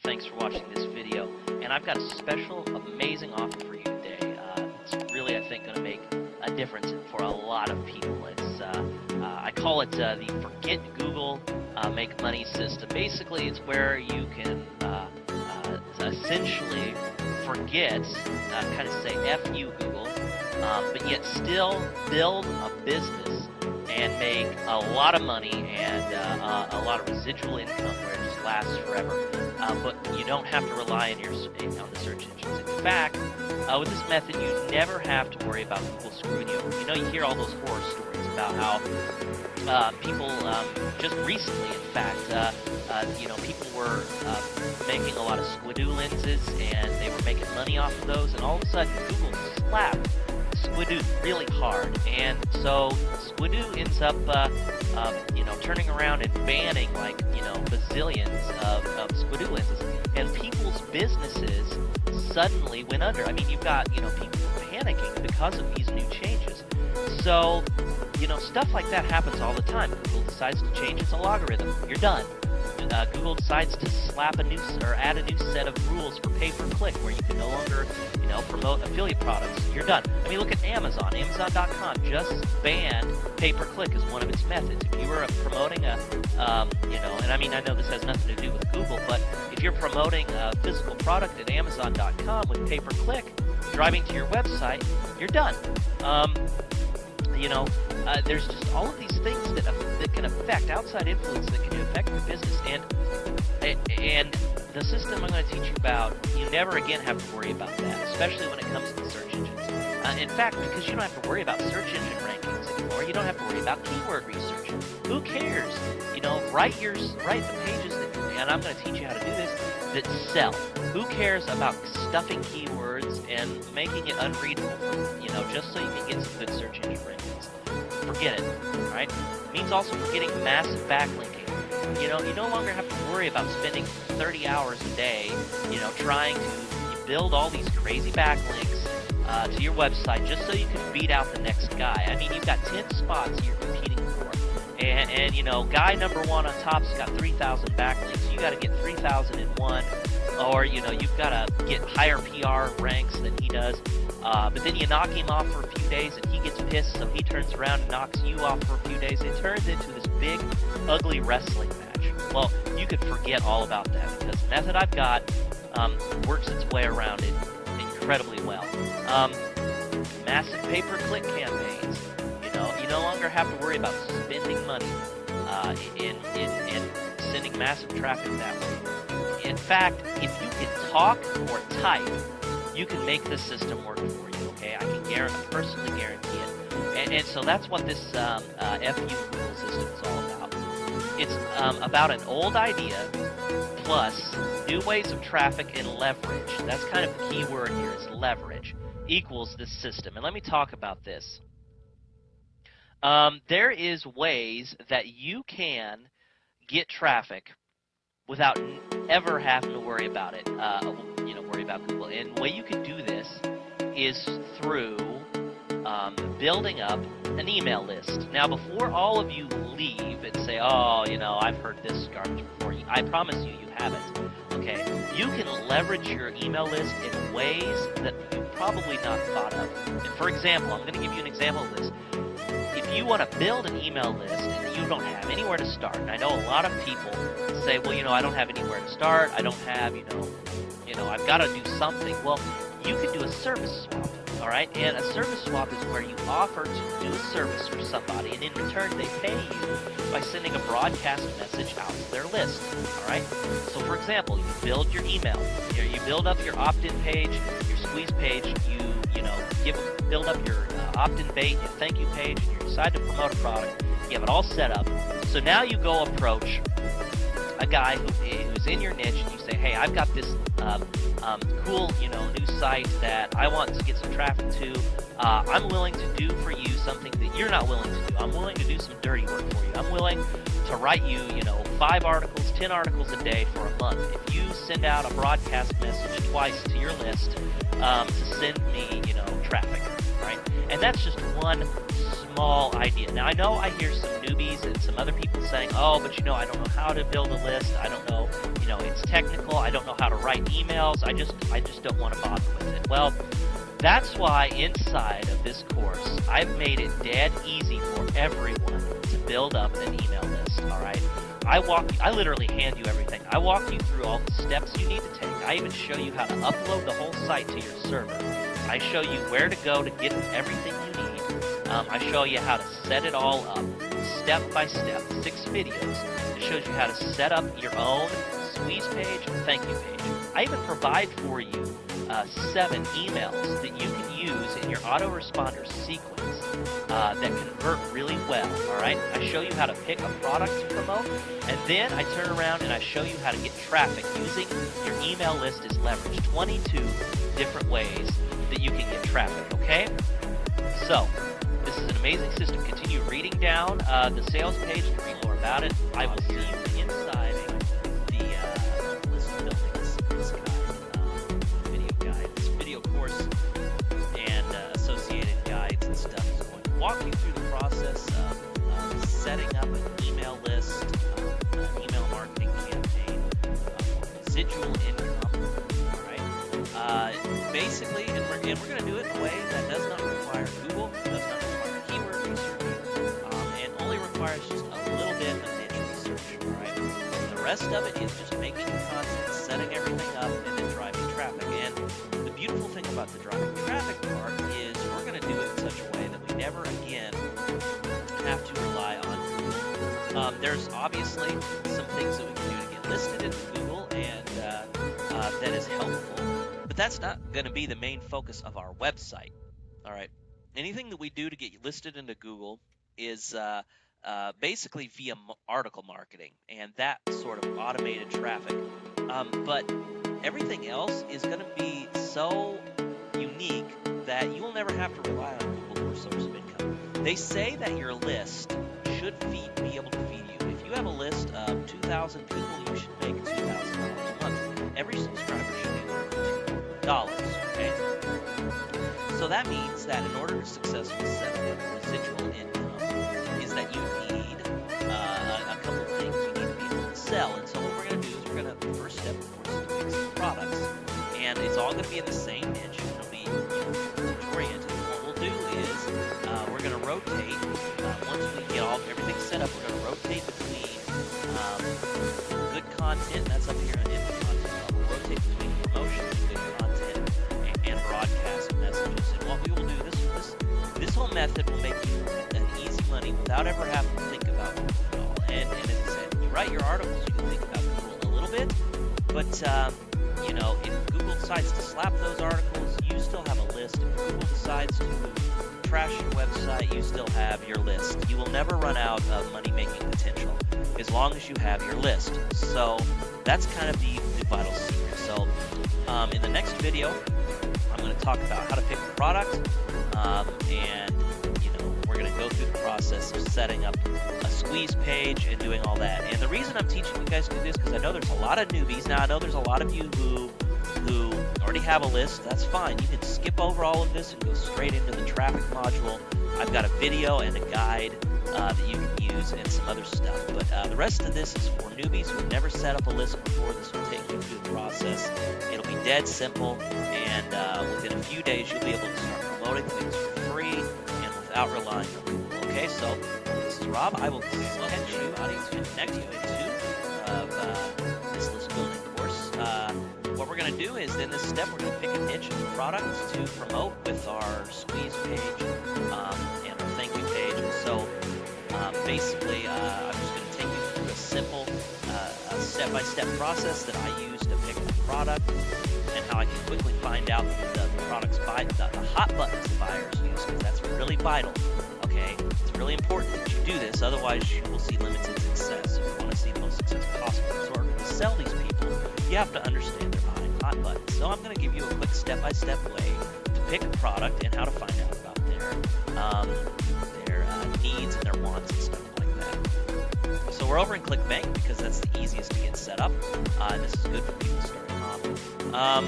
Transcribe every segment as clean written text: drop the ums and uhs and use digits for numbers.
Thanks for watching this video. And I've got a special, amazing offer for you today. It's really, I think, going to make a difference for a lot of people. I call it the Forget Google, Make Money system. Basically, it's where you can essentially forget, kind of say F you Google, but yet still build a business and make a lot of money and a lot of residual income where it just lasts forever. But you don't have to rely on the search engines. In fact, with this method, you never have to worry about Google screwing you over. You know, you hear all those horror stories about how people, just recently, in fact, people were making a lot of Squidoo lenses, and they were making money off of those, and all of a sudden, Google slapped Squidoo really hard, and so Squidoo ends up, turning around and banning bazillions of Squidoo lenses, and people's businesses suddenly went under. I mean, you've got people panicking because of these new changes. So, stuff like that happens all the time. Google decides to change its algorithm. You're done. Google decides to slap add a new set of rules for pay-per-click, where you can no longer, promote affiliate products. You're done. I mean, look at Amazon. Amazon.com just banned pay-per-click as one of its methods. If you were promoting and I know this has nothing to do with Google, but if you're promoting a physical product at Amazon.com with pay-per-click, driving to your website, you're done. There's just all of these things that can affect outside influence that can affect your business, and the system I'm going to teach you about, you never again have to worry about that, especially when it comes to the search engines. In fact, because you don't have to worry about search engine rankings anymore, you don't have to worry about keyword research. Who cares? Write the pages and I'm going to teach you how to do this, that sell. Who cares about stuffing keywords and making it unreadable, just so you can get some good search engine rankings? Forget it, all right? It means also forgetting massive backlinking. You no longer have to worry about spending 30 hours a day, trying to build all these crazy backlinks to your website just so you can beat out the next guy. I mean, you've got 10 spots you're competing for. And guy number one on top's got 3,000 backlinks. You got to get 3,001, or you've got to get higher PR ranks than he does. But then you knock him off for a few days, and he gets pissed, so he turns around and knocks you off for a few days. It turns into this big, ugly wrestling match. Well, you could forget all about that, because the method I've got works its way around it incredibly well. Massive pay-per-click campaigns. You no longer have to worry about spending money in sending massive traffic that way. In fact, if you can talk or type, you can make this system work for you, okay? I can personally guarantee it. And so that's what this FU Google system is all about. It's about an old idea plus new ways of traffic and leverage. That's kind of the key word here, is leverage, equals this system. And let me talk about this. There is ways that you can get traffic without ever having to worry about it, worry about Google. And the way you can do this is through building up an email list. Now, before all of you leave and say, oh, I've heard this garbage before, I promise you, you haven't. Okay, you can leverage your email list in ways that you've probably not thought of. And for example, I'm going to give you an example of this. If you want to build an email list and you don't have anywhere to start, and I know a lot of people say, well, I don't have anywhere to start, I don't have, I've got to do something. Well, you can do a service swap, all right? And a service swap is where you offer to do a service for somebody, and in return they pay you by sending a broadcast message out to their list, all right? So, for example, you build your email, you build up your opt-in page, your squeeze page, build up your opt-in bait, your thank you page, and you decide to promote a product. You have it all set up. So now you go approach a guy who's in your niche, and you say, hey, I've got this cool, new site that I want to get some traffic to. I'm willing to do for you something that you're not willing to do. I'm willing to do some dirty work for you. I'm willing to write you, 5 articles, 10 articles a day for a month. If you send out a broadcast message twice to your list to send me, traffic. right? And that's just one small idea. Now, I know I hear some newbies and some other people saying, oh, but I don't know how to build a list. I don't know, it's technical. I don't know how to write emails. I just don't want to bother with it. Well, that's why inside of this course, I've made it dead easy for everyone to build up an email list, all right? I literally hand you everything. I walk you through all the steps you need to take. I even show you how to upload the whole site to your server. I show you where to go to get everything you need. I show you how to set it all up, step by step, 6 videos. It shows you how to set up your own squeeze page and thank you page. I even provide for you 7 emails that you can use in your autoresponder sequence that convert really well, all right? I show you how to pick a product to promote, and then I turn around and I show you how to get traffic using your email list as leverage. 22 different ways that you can get traffic, okay? So, this is an amazing system. Continue reading down the sales page to read more about it. I will see you inside the list building this guide, this video course, and associated guides and stuff. So I'm going to walk you through the process of setting up an email list, an email marketing campaign, residual income, all right? Basically, and we're going to do it in a way that does not require Google, does not require keyword research, and only requires just a little bit of niche research, all right? The rest of it is just making the content, setting everything up, and then driving traffic. And the beautiful thing about the driving traffic part is we're going to do it in such a way that we never again have to rely on Google. There's obviously some things that we can do to get listed in Google, and that is helpful. But that's not going to be the main focus of our website, all right? Anything that we do to get listed into Google is basically via article marketing and that sort of automated traffic. But everything else is going to be so unique that you will never have to rely on Google for a source of income. They say that your list should be able to feed you. If you have a list of 2,000 people, you should make $2,000 a month. Every subscriber should be worth $2, okay? So that means that in order to successfully set up residual income is that you need a couple of things. You need to be able to sell. And so what we're going to do is we're going to, the first step, of course, is to make some products. And it's all going to be in the same niche. It'll be oriented. What we'll do is we're going to rotate. Once we get everything set up, we're going to rotate between good content. That's up here in the content. We'll rotate between promotion, good content, and broadcast messages. And what we will do, this whole method will make you an easy money without ever having to think about Google at all. And as I said, when you write your articles, you can think about Google a little bit, but if Google decides to slap those articles, you still have a list. If Google decides to trash your website, you still have your list. You will never run out of money-making potential as long as you have your list. So that's kind of the vital secret. So in the next video, I'm going to talk about how to pick a product, and we're going to go through the process of setting up a squeeze page and doing all that. And the reason I'm teaching you guys to do this because I know there's a lot of newbies. Now I know there's a lot of you who already have a list. That's fine. You can skip over all of this and go straight into the traffic module. I've got a video and a guide that you can use and some other stuff. But the rest of this is for newbies who have never set up a list before. This will take you through the process. It'll be dead simple, and within a few days you'll be able to start promoting things for free and without relying on Google. Okay, so this is Rob. I will catch you, audience, to connect you into this list building course. What we're going to do is, in this step, we're going to pick a niche of products to promote with our squeeze page and our thank you page. And so basically, I'm just going to take you through a simple step-by-step process that I use to pick a product and how I can quickly find out the products the hot buttons the buyers use, because that's really vital. Okay, it's really important that you do this, otherwise you will see limited success. If you want to see the most success possible, so in order to sell these people, you have to understand they're buying hot buttons. So I'm going to give you a quick step-by-step way to pick a product and how to find out about their needs and their wants and stuff like that. So we're over in ClickBank because that's the easiest to get set up, and this is good for people starting off.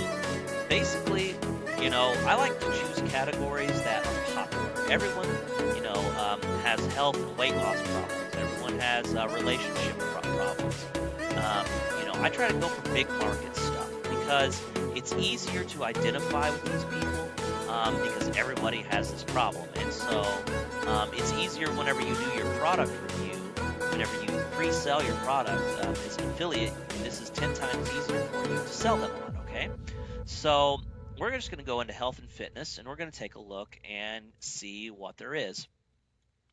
Basically, I like to choose categories that are everyone, has health and weight loss problems. Everyone has relationship problems. I try to go for big market stuff because it's easier to identify with these people because everybody has this problem. And so it's easier whenever you do your product review, whenever you pre-sell your product as an affiliate, this is 10 times easier for you to sell them on, okay? So we're just going to go into health and fitness, and we're going to take a look and see what there is.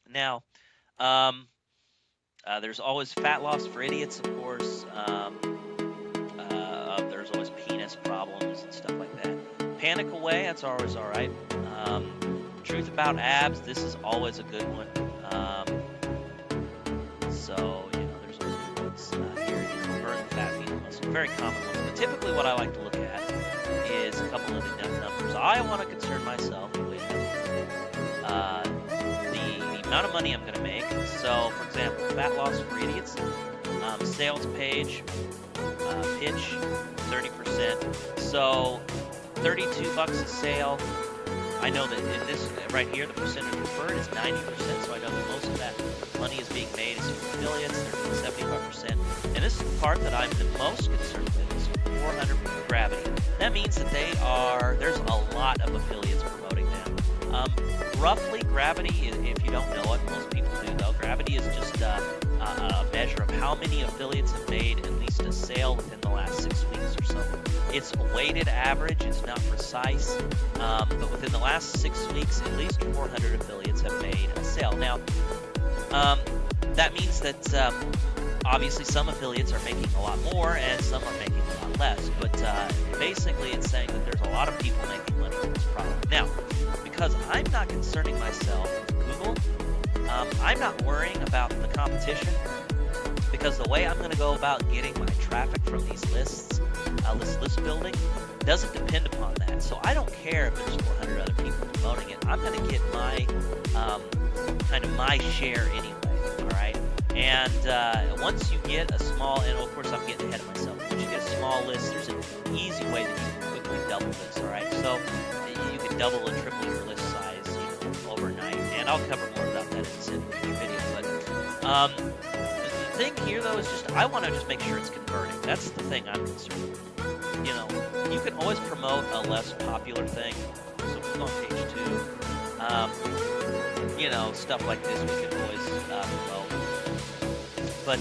Now, there's always fat loss for idiots, of course. There's always penis problems and stuff like that. Panic away, that's always all right. Truth about abs, this is always a good one. So, there's always good ones here. Burn the fat, feed the muscle, very common ones. But typically what I like to look at is a couple of the numbers. I want to concern myself with the amount of money I'm going to make. So, for example, fat loss for idiots, sales page, pitch, 30%. So, $32 a sale. I know that in this right here, the percentage referred is 90%. So I know that most of that money is being made is from affiliates. They're doing 75%. And this is the part that I'm the most concerned with is 400 gravity. That means that there's a lot of affiliates promoting them. Roughly, gravity, if you don't know it, most people do though, gravity is just a measure of how many affiliates have made at least a sale within the last 6 weeks or so. It's a weighted average, it's not precise, but within the last 6 weeks, at least 400 affiliates have made a sale. Now, that means that obviously some affiliates are making a lot more and some are making a lot less, but basically it's saying that there's a lot of people making money with this product. Now, because I'm not concerning myself with Google, I'm not worrying about the competition, because the way I'm going to go about getting my traffic from these lists, this list building, doesn't depend upon that. So I don't care if there's 400 other people promoting it. I'm going to get my my share anyway. All right. And once you get a small, and of course I'm getting ahead of myself. Once you get a small list, there's an easy way that you can quickly double this. All right. So you can double and triple your list size, overnight. And I'll cover more about that in a future video. But the thing here though is just I want to just make sure it's converting. That's the thing I'm concerned with. You can always promote a less popular thing. So if we go on page 2, stuff like this we can always promote. But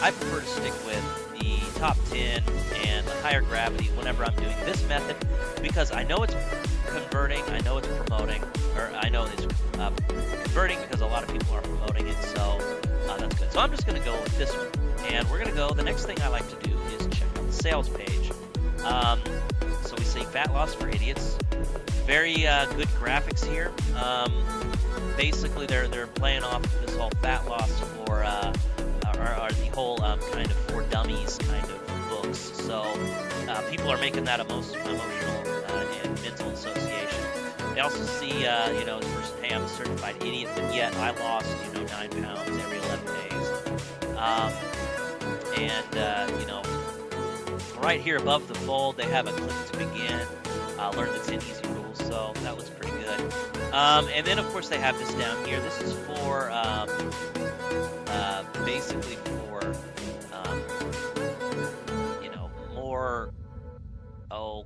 I prefer to stick with the top 10 and the higher gravity whenever I'm doing this method, because I know it's converting, I know it's promoting, or I know it's converting because a lot of people are promoting it, so that's good. So I'm just going to go with this one, and we're going to go, the next thing I like to do is check out the sales page. So we see fat loss for idiots, very good graphics here. Basically they're playing off this whole fat loss for or the whole kind of for dummies kind of books. So people are making that a most emotional and mental association. They also see this person, hey, I'm a certified idiot, but yet I lost 9 pounds every 11 days. Right here above the fold, they have a click to begin. Learn the 10 easy rules, so that looks pretty good. And then, of course, they have this down here. This is for basically for more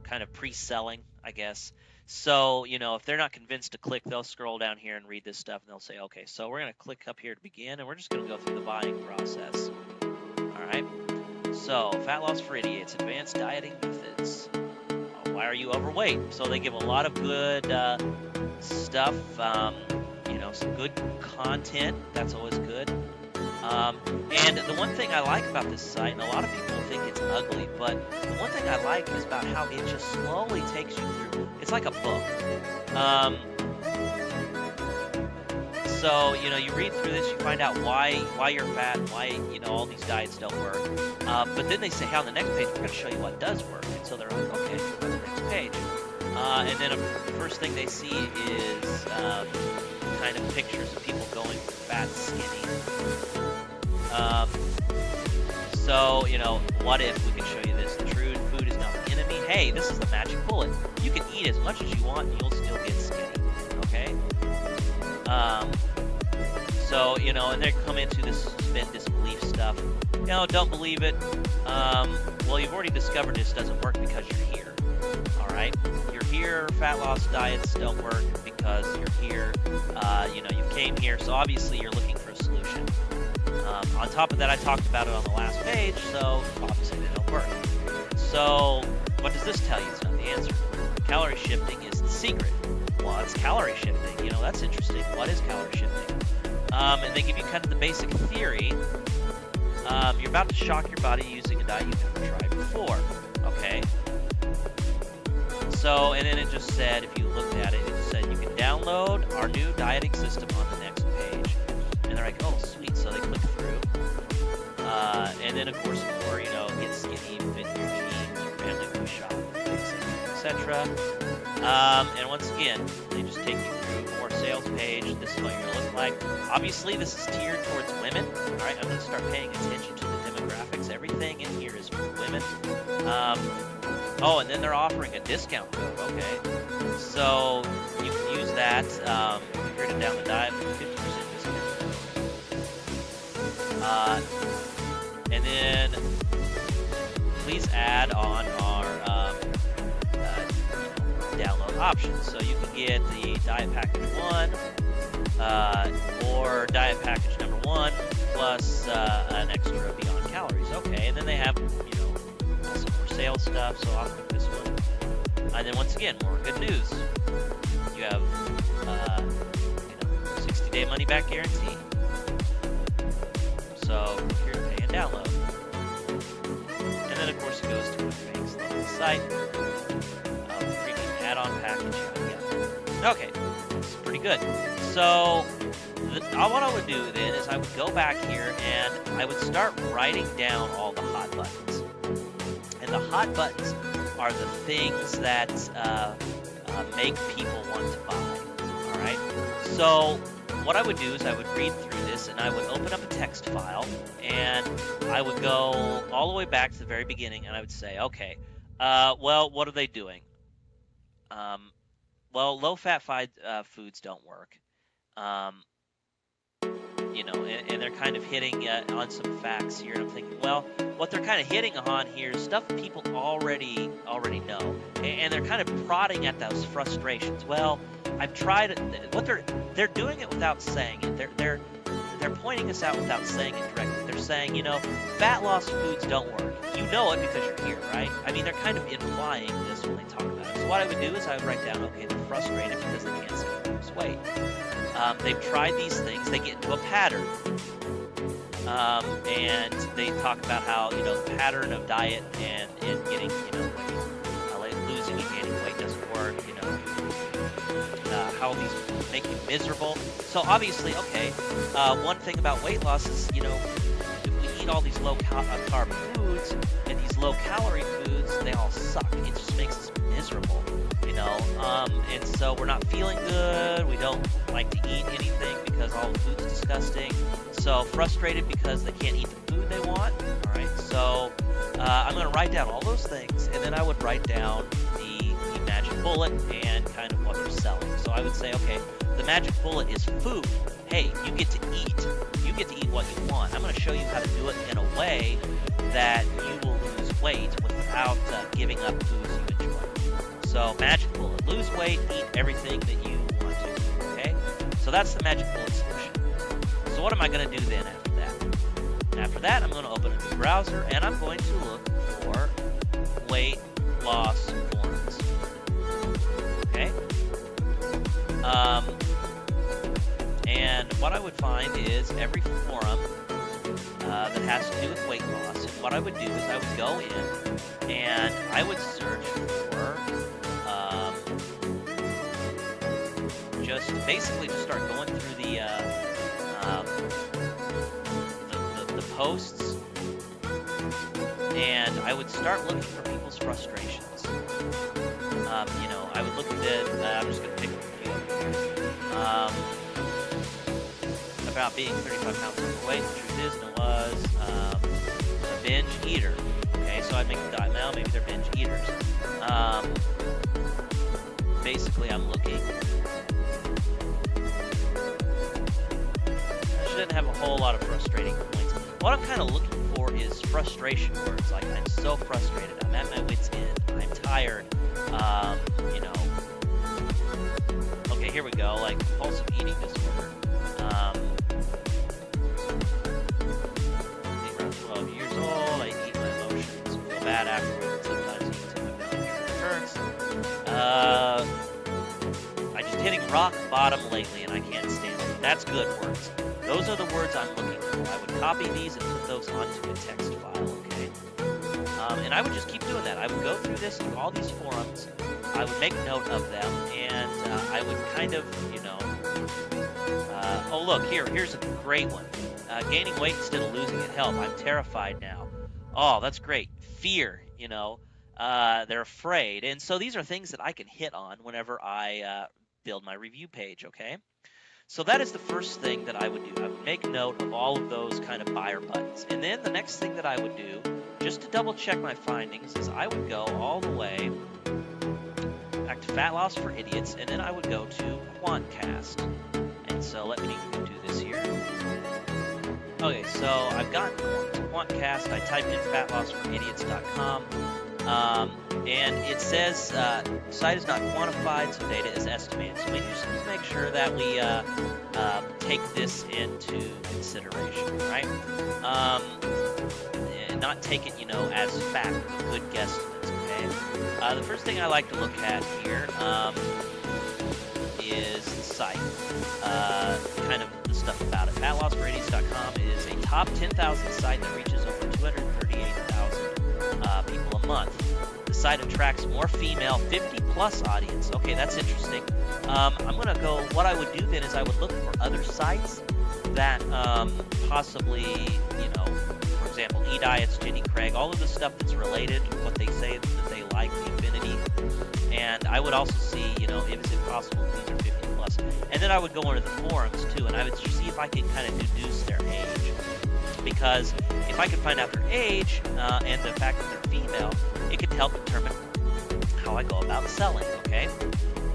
kind of pre-selling, I guess. So if they're not convinced to click, they'll scroll down here and read this stuff, and they'll say, okay, so we're going to click up here to begin, and we're just going to go through the buying process. All right. So, fat loss for idiots, advanced dieting methods. Why are you overweight? So they give a lot of good stuff, some good content. That's always good. And the one thing I like about this site, and a lot of people think it's ugly, but the one thing I like is about how it just slowly takes you through. It's like a book. So, you read through this, you find out why you're fat, why, all these diets don't work. But then they say, hey, on the next page, we're going to show you what does work. And so they're like, okay, on the next page. And then the first thing they see is kind of pictures of people going from fat to skinny. So, what if we can show you this? The true food is not the enemy. Hey, this is the magic bullet. You can eat as much as you want and you'll still get skinny. Okay? Um, so, and they come into this suspend disbelief stuff. Don't believe it. Well, you've already discovered this doesn't work because you're here. All right? You're here. Fat loss diets don't work because you're here. You came here, so obviously you're looking for a solution. On top of that, I talked about it on the last page, so obviously they don't work. So what does this tell you? It's not the answer. Calorie shifting is the secret. Well, it's calorie shifting. That's interesting. What is calorie shifting? And they give you kind of the basic theory. You're about to shock your body using a diet you've never tried before. Okay. So, and then it just said, if you looked at it, it just said you can download our new dieting system on the next page. And they're like, oh, sweet. So they click through. And then, of course, more, get skinny, fit your jeans, your family food shop, etc. And once again, they just take you through more sales page. This is what you're going to look like. Obviously, this is tiered towards women. All right, I'm going to start paying attention to the demographics. Everything in here is for women. Oh, and then they're offering a discount code. Okay, so you can use that if you're down the diet for 50% discount. And then please add on our download options. So you can get the diet package 1 or diet package number 1 plus an extra beyond calories. Okay, and then they have some more sales stuff. So I'll click this one. And then once again, more good news. You have 60-day money back guarantee. So click here to pay and download. And then of course it goes to a banks level site. Premium add-on package. Yeah. Okay, it's pretty good. So what I would do then is I would go back here and I would start writing down all the hot buttons. And the hot buttons are the things that make people want to buy. All right. So what I would do is I would read through this and I would open up a text file and I would go all the way back to the very beginning and I would say, okay, well, what are they doing? Well, low-fat foods don't work. And they're kind of hitting on some facts here. And I'm thinking, well, what they're kind of hitting on here is stuff people already know. And they're kind of prodding at those frustrations. Well, I've tried it. What they're doing it without saying it. They're pointing us out without saying it directly. They're saying, fat loss foods don't work. You know it because you're here, right? I mean, they're kind of implying this when they talk about it. So what I would do is I would write down, okay, they're frustrated because they can't seem to lose weight. They've tried these things. They get into a pattern. And they talk about how, the pattern of diet and getting, weight, losing and gaining weight doesn't work, how these make you miserable. So obviously, okay, one thing about weight loss is, if we eat all these low carb foods and these low calorie foods, they all suck. It just makes us miserable, and so we're not feeling good. We don't like to eat anything because all the food's disgusting. So frustrated because they can't eat the food they want. All right, so I'm going to write down all those things, and then I would write down the magic bullet and kind of what they're selling. So I would say, okay, the magic bullet is food. Hey, you get to eat. You get to eat what you want. I'm going to show you how to do it in a way that you will lose weight without giving up foods you enjoy. So magic bullet, lose weight, eat everything that you want to. Okay, so that's the magic bullet solution. So what am I going to do then after that? After that, I'm going to open a new browser and I'm going to look for weight loss forums. Okay. And what I would find is every forum that has to do with weight loss. And what I would do is I would go in and I would search for just start going through the posts, and I would start looking for people's frustrations. I would look at it. I'm just going to pick a few up here. About being 35 pounds overweight. The truth is, it was a binge eater. Okay, so I'd make a diet. Now maybe they're binge eaters. Basically, I'm looking lot of frustrating points. What I'm kind of looking for is frustration words, like I'm so frustrated, I'm at my wit's end, I'm tired, you know. Okay, here we go, like compulsive eating disorder. Around 12 years old, I eat my emotions, feel bad afterwards, sometimes eat until my belly hurts. I'm just hitting rock bottom lately and I can't stand it. That's good words. Those are the words I'm looking for. I would copy these and put those onto a text file, okay? And I would just keep doing that. I would go through this, through all these forums. I would make note of them, and I would kind of, you know, oh look, here's a great one. Gaining weight instead of losing it, help. I'm terrified now. Oh, that's great. Fear, you know, they're afraid. And so these are things that I can hit on whenever I build my review page, okay? So that is the first thing that I would do. I would make note of all of those kind of buyer buttons. And then the next thing that I would do, just to double check my findings, is I would go all the way back to Fat Loss for Idiots, and then I would go to Quantcast. And so let me do this here. Okay, so I've gotten to Quantcast. I typed in fatlossforidiots.com. And it says site is not quantified, so data is estimated. So we just need to make sure that we take this into consideration, right? And not take it, you know, as fact, but good guesstimates, okay? The first thing I like to look at here is the site, kind of the stuff about it. FatLossForIdiots.com is a top 10,000 site that reaches over 238,000 people a month. The site attracts more female 50-plus audience. Okay, that's interesting. I'm going to go, what I would do then is I would look for other sites that possibly, you know, for example, E-Diets, Jenny Craig, all of the stuff that's related, what they say that they like, the affinity. And I would also see, you know, if it's possible these are 50-plus. And then I would go into the forums, too, and I would see if I could kind of deduce their age. Because if I could find out their age and the fact that they're female, it could help determine how I go about selling, okay?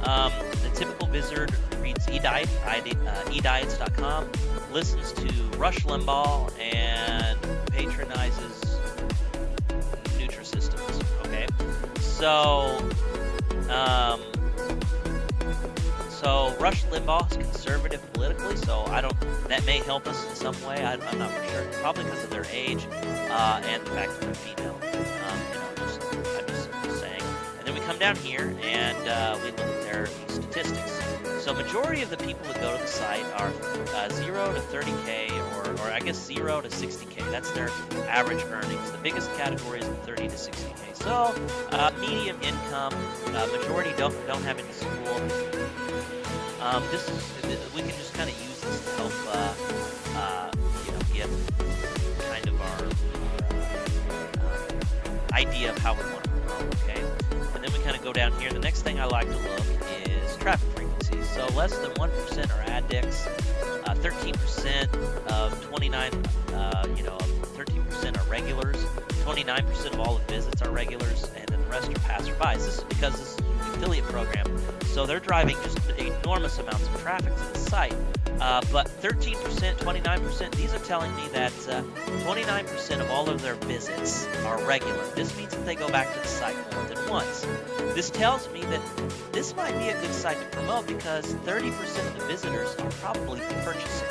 The typical visitor reads ediets.com, listens to Rush Limbaugh, and patronizes Nutrisystems, okay? So Rush Limbaugh is conservative politically, so that may help us in some way. I'm not for sure. Probably because of their age and the fact that they're female. I'm just saying. And then we come down here and we look at their statistics. So majority of the people that go to the site are 0 to 30K, or I guess 0 to 60K. That's their average earnings. The biggest category is 30 to 60K. So medium income. Majority don't have any school. We can just kind of use this to help, you know, get kind of our idea of how we want to promote, okay? And then we kind of go down here. The next thing I like to look is traffic frequency. So less than 1% are addicts, 13% of 13% are regulars, 29% of all the visits are regulars, and then the rest are passerbys. This is because this is an affiliate program, so they're driving just enormous amounts of traffic to the site. But 13%, 29%, these are telling me that 29% of all of their visits are regular. This means that they go back to the site more than once. This tells me that this might be a good site to promote because 30% of the visitors are probably purchasing,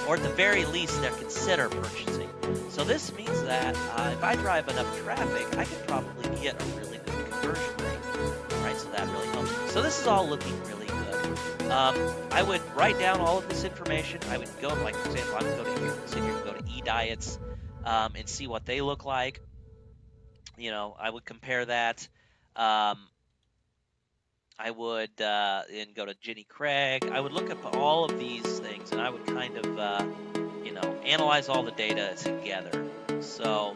or at the very least, they're consider purchasing. So this means that if I drive enough traffic, I can probably get a really good conversion rate. All right, so that really helps me. So this is all looking really good. I would write down all of this information. I would go, like, for example, I would go to here, sit here, go to E-Diets, and see what they look like. You know, I would compare that. I would and go to Jenny Craig. I would look up all of these things, and I would kind of, you know, analyze all the data together. So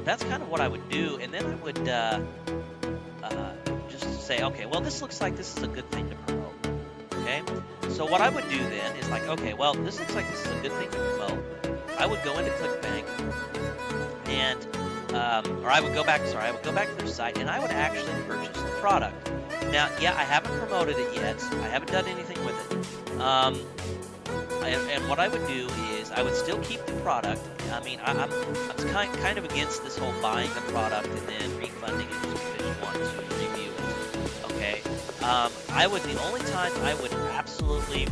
that's kind of what I would do, and then I would just say, okay, well, this looks like this is a good thing to promote. Okay, so what I would do then is like, okay, well, this looks like this is a good thing to promote. I would go into ClickBank, and or I would go back to their site, and I would actually purchase the product. Now, yeah, I haven't promoted it yet. I haven't done anything with it. and what I would do is I would still keep the product. I mean, I'm kind of against this whole buying the product and then refunding it just because you want to review it. Okay. The only time I would absolutely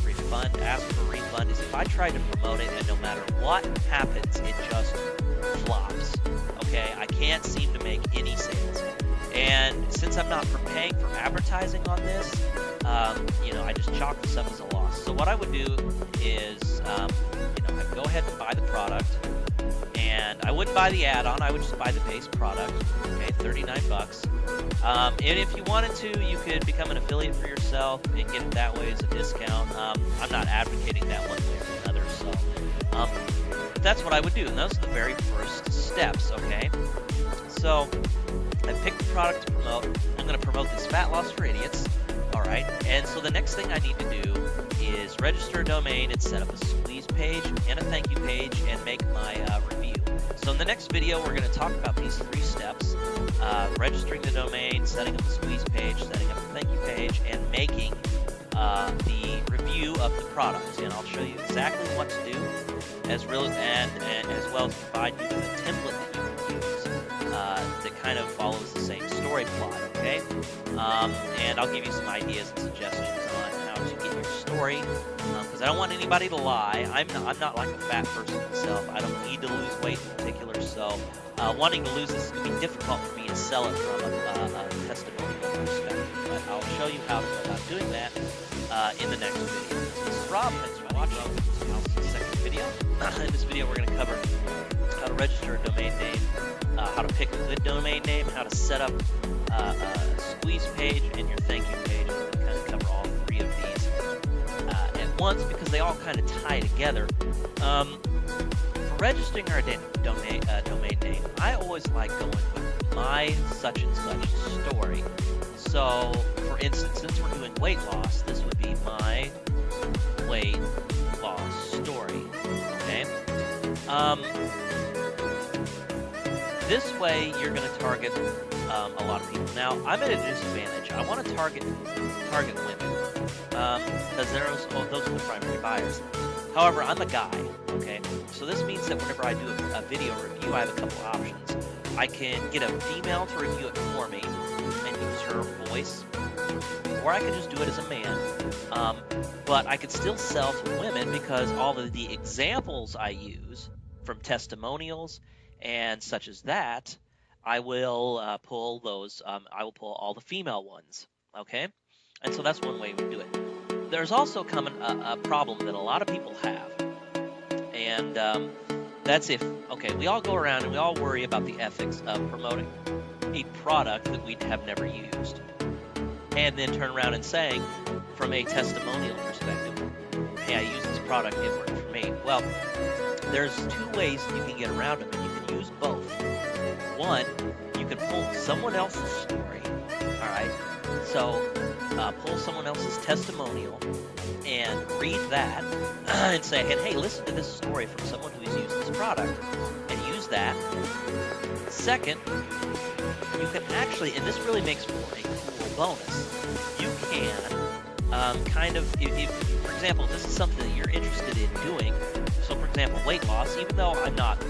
ask for a refund is if I tried to promote it and no matter what happens, it just flops. Okay, I can't seem to make any sales. And since I'm not paying for advertising on this, I just chalk this up as a loss. So what I would do is, I'd go ahead and buy the product, and I wouldn't buy the add-on. I would just buy the base product. Okay, $39. And if you wanted to, you could become an affiliate for yourself and get it that way as a discount. I'm not advocating that one way or another, so but that's what I would do. And those are the very first steps. Okay, so I picked the product to promote. I'm going to promote this Fat Loss for Idiots. All right, and so the next thing I need to do is register a domain and set up a squeeze page and a thank you page and make my review. So in the next video, we're going to talk about these 3 steps: registering the domain, setting up the squeeze page, setting up the thank you page, and making the review of the product. And I'll show you exactly what to do, as well as provide you with a template that you can use that kind of follows the same story plot. Okay, and I'll give you some ideas and suggestions on how to get your story, because I don't want anybody to lie. I'm not like a fat person myself. I don't need to lose weight in particular, so wanting to lose this is going to be difficult for me to sell it from a testimonial perspective. But I'll show you how to go about doing that in the next video. This is Rob. Thanks for watching. Welcome to the second video. In this video, we're going to cover how to register a domain name, how to pick a good domain name, how to set up a squeeze page and your thank you page. We're going to kind of cover all 3 of these at once because they all kind of tie together. For registering our domain name, I always like going with my such and such story. So, for instance, since we're doing weight loss, this would be my weight loss story. Okay. This way, you're going to target a lot of people. Now, I'm at a disadvantage. I want to target women because those are the primary buyers. However, I'm a guy. Okay, so this means that whenever I do a video review, I have a couple options. I can get a female to review it for me and use her voice, or I could just do it as a man. But I could still sell to women because all of the examples I use from testimonials and such as that, I will pull those. I will pull all the female ones. Okay, and so that's one way we do it. There's also a problem that a lot of people have, and that's we all go around and we all worry about the ethics of promoting a product that we have never used, and then turn around and saying, from a testimonial perspective, hey, I use this product, it worked for me. Well, there's 2 ways you can get around them, and you can use both. One, you can pull someone else's story, all right? So pull someone else's testimonial and read that and say, hey, listen to this story from someone who's used this product, and use that. Second, you can actually, and this really makes for a cool bonus, you can if, for example, this is something that you're interested in doing. So, for example, weight loss, even though I'm not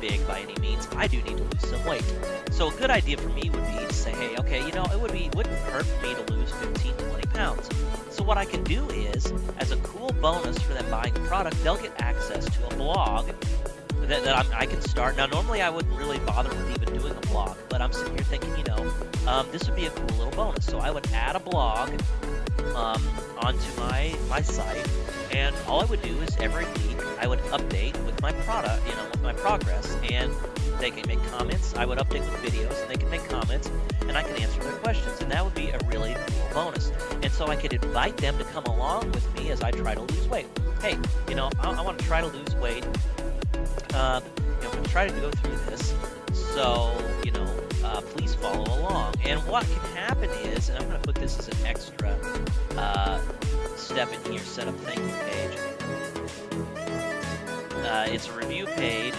big by any means, I do need to lose some weight. So a good idea for me would be to say, hey, okay, it wouldn't hurt for me to lose 15, 20 pounds. So what I can do is, as a cool bonus for them buying the product, they'll get access to a blog that I can start. Now, normally I wouldn't really bother with even doing a blog, but I'm sitting here thinking, this would be a cool little bonus. So I would add a blog onto my site, and all I would do is every week I would update with my product, with my progress, and they can make comments. I would update with videos, and they can make comments, and I can answer their questions, and that would be a really cool bonus. And so I could invite them to come along with me as I try to lose weight. Hey, I want to try to lose weight. I'm going to try to go through this, so please follow along. And what can happen is, and I'm going to put this as an extra step in here, set up thank you page. It's a review page,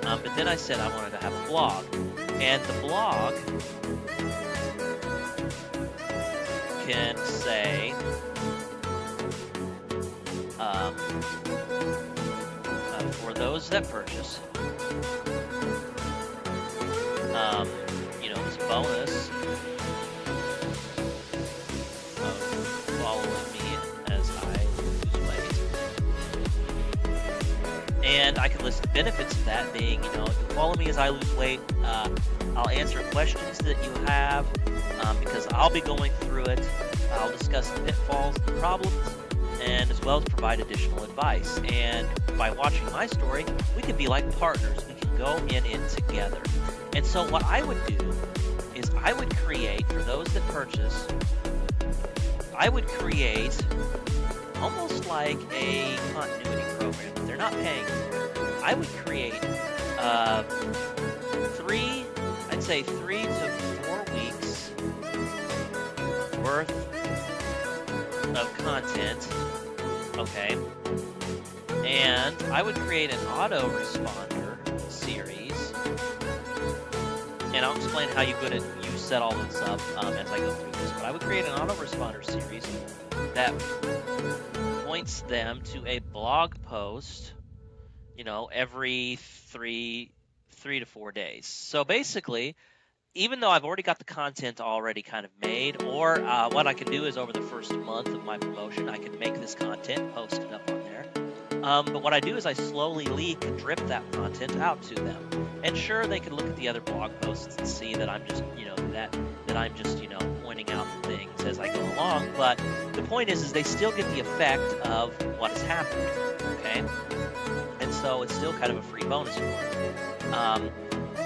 but then I said I wanted to have a blog, and the blog can say, for those that purchase, this bonus of following me as I lose weight. And I can list the benefits of that being, if you follow me as I lose weight, I'll answer questions that you have because I'll be going through it. I'll discuss the pitfalls and problems, and as well as provide additional advice. And by watching my story, we can be like partners. We can go in it together. And so what I would do is I would create, for those that purchase, I would create almost like a continuity program. They're not paying for it. I would create I'd say 3 to 4 weeks worth of content, okay? And I would create an autoresponder series, and I'll explain how you set all this up as I go through this. But I would create an autoresponder series that points them to a blog post, every three to 4 days. So basically, even though I've already got the content already kind of made, or what I can do is over the first month of my promotion, I can make this content, post it up on there. But what I do is I slowly leak and drip that content out to them. And sure, they can look at the other blog posts and see that I'm just, that I'm just, pointing out things as I go along. But the point is they still get the effect of what has happened, okay? And so it's still kind of a free bonus for them.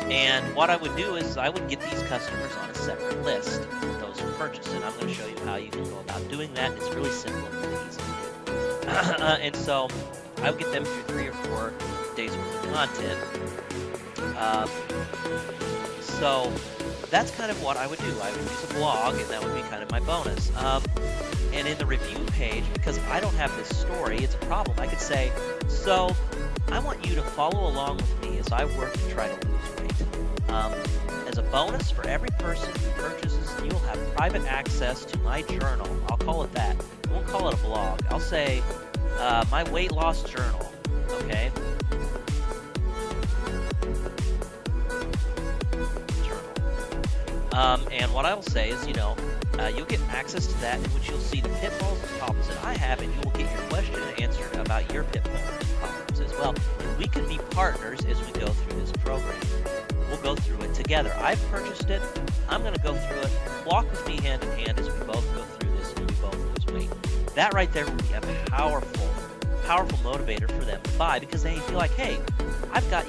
And what I would do is I would get these customers on a separate list, those who purchase, and I'm going to show you how you can go about doing that. It's really simple and easy to do. And so I would get them through 3 or 4 days worth of content. So that's kind of what I would do. I would use a blog, and that would be kind of my bonus. And in the review page, because I don't have this story, it's a problem. I could say, so I want you to follow along with me as I work to try to lose weight. As a bonus for every person who purchases, you will have private access to my journal. I'll call it that. I won't call it a blog. I'll say my weight loss journal, okay? And what I will say is, you'll get access to that, in which you'll see the pitfalls and problems that I have, and you will get your question answered about your pitfalls and problems as well. And we can be partners as we go through this program. We'll go through it together. I've purchased it. I'm going to go through it. Walk with me hand in hand as we both go through this and we both lose weight. That right there will be a powerful motivator for them to buy, because they feel like, hey, I've got,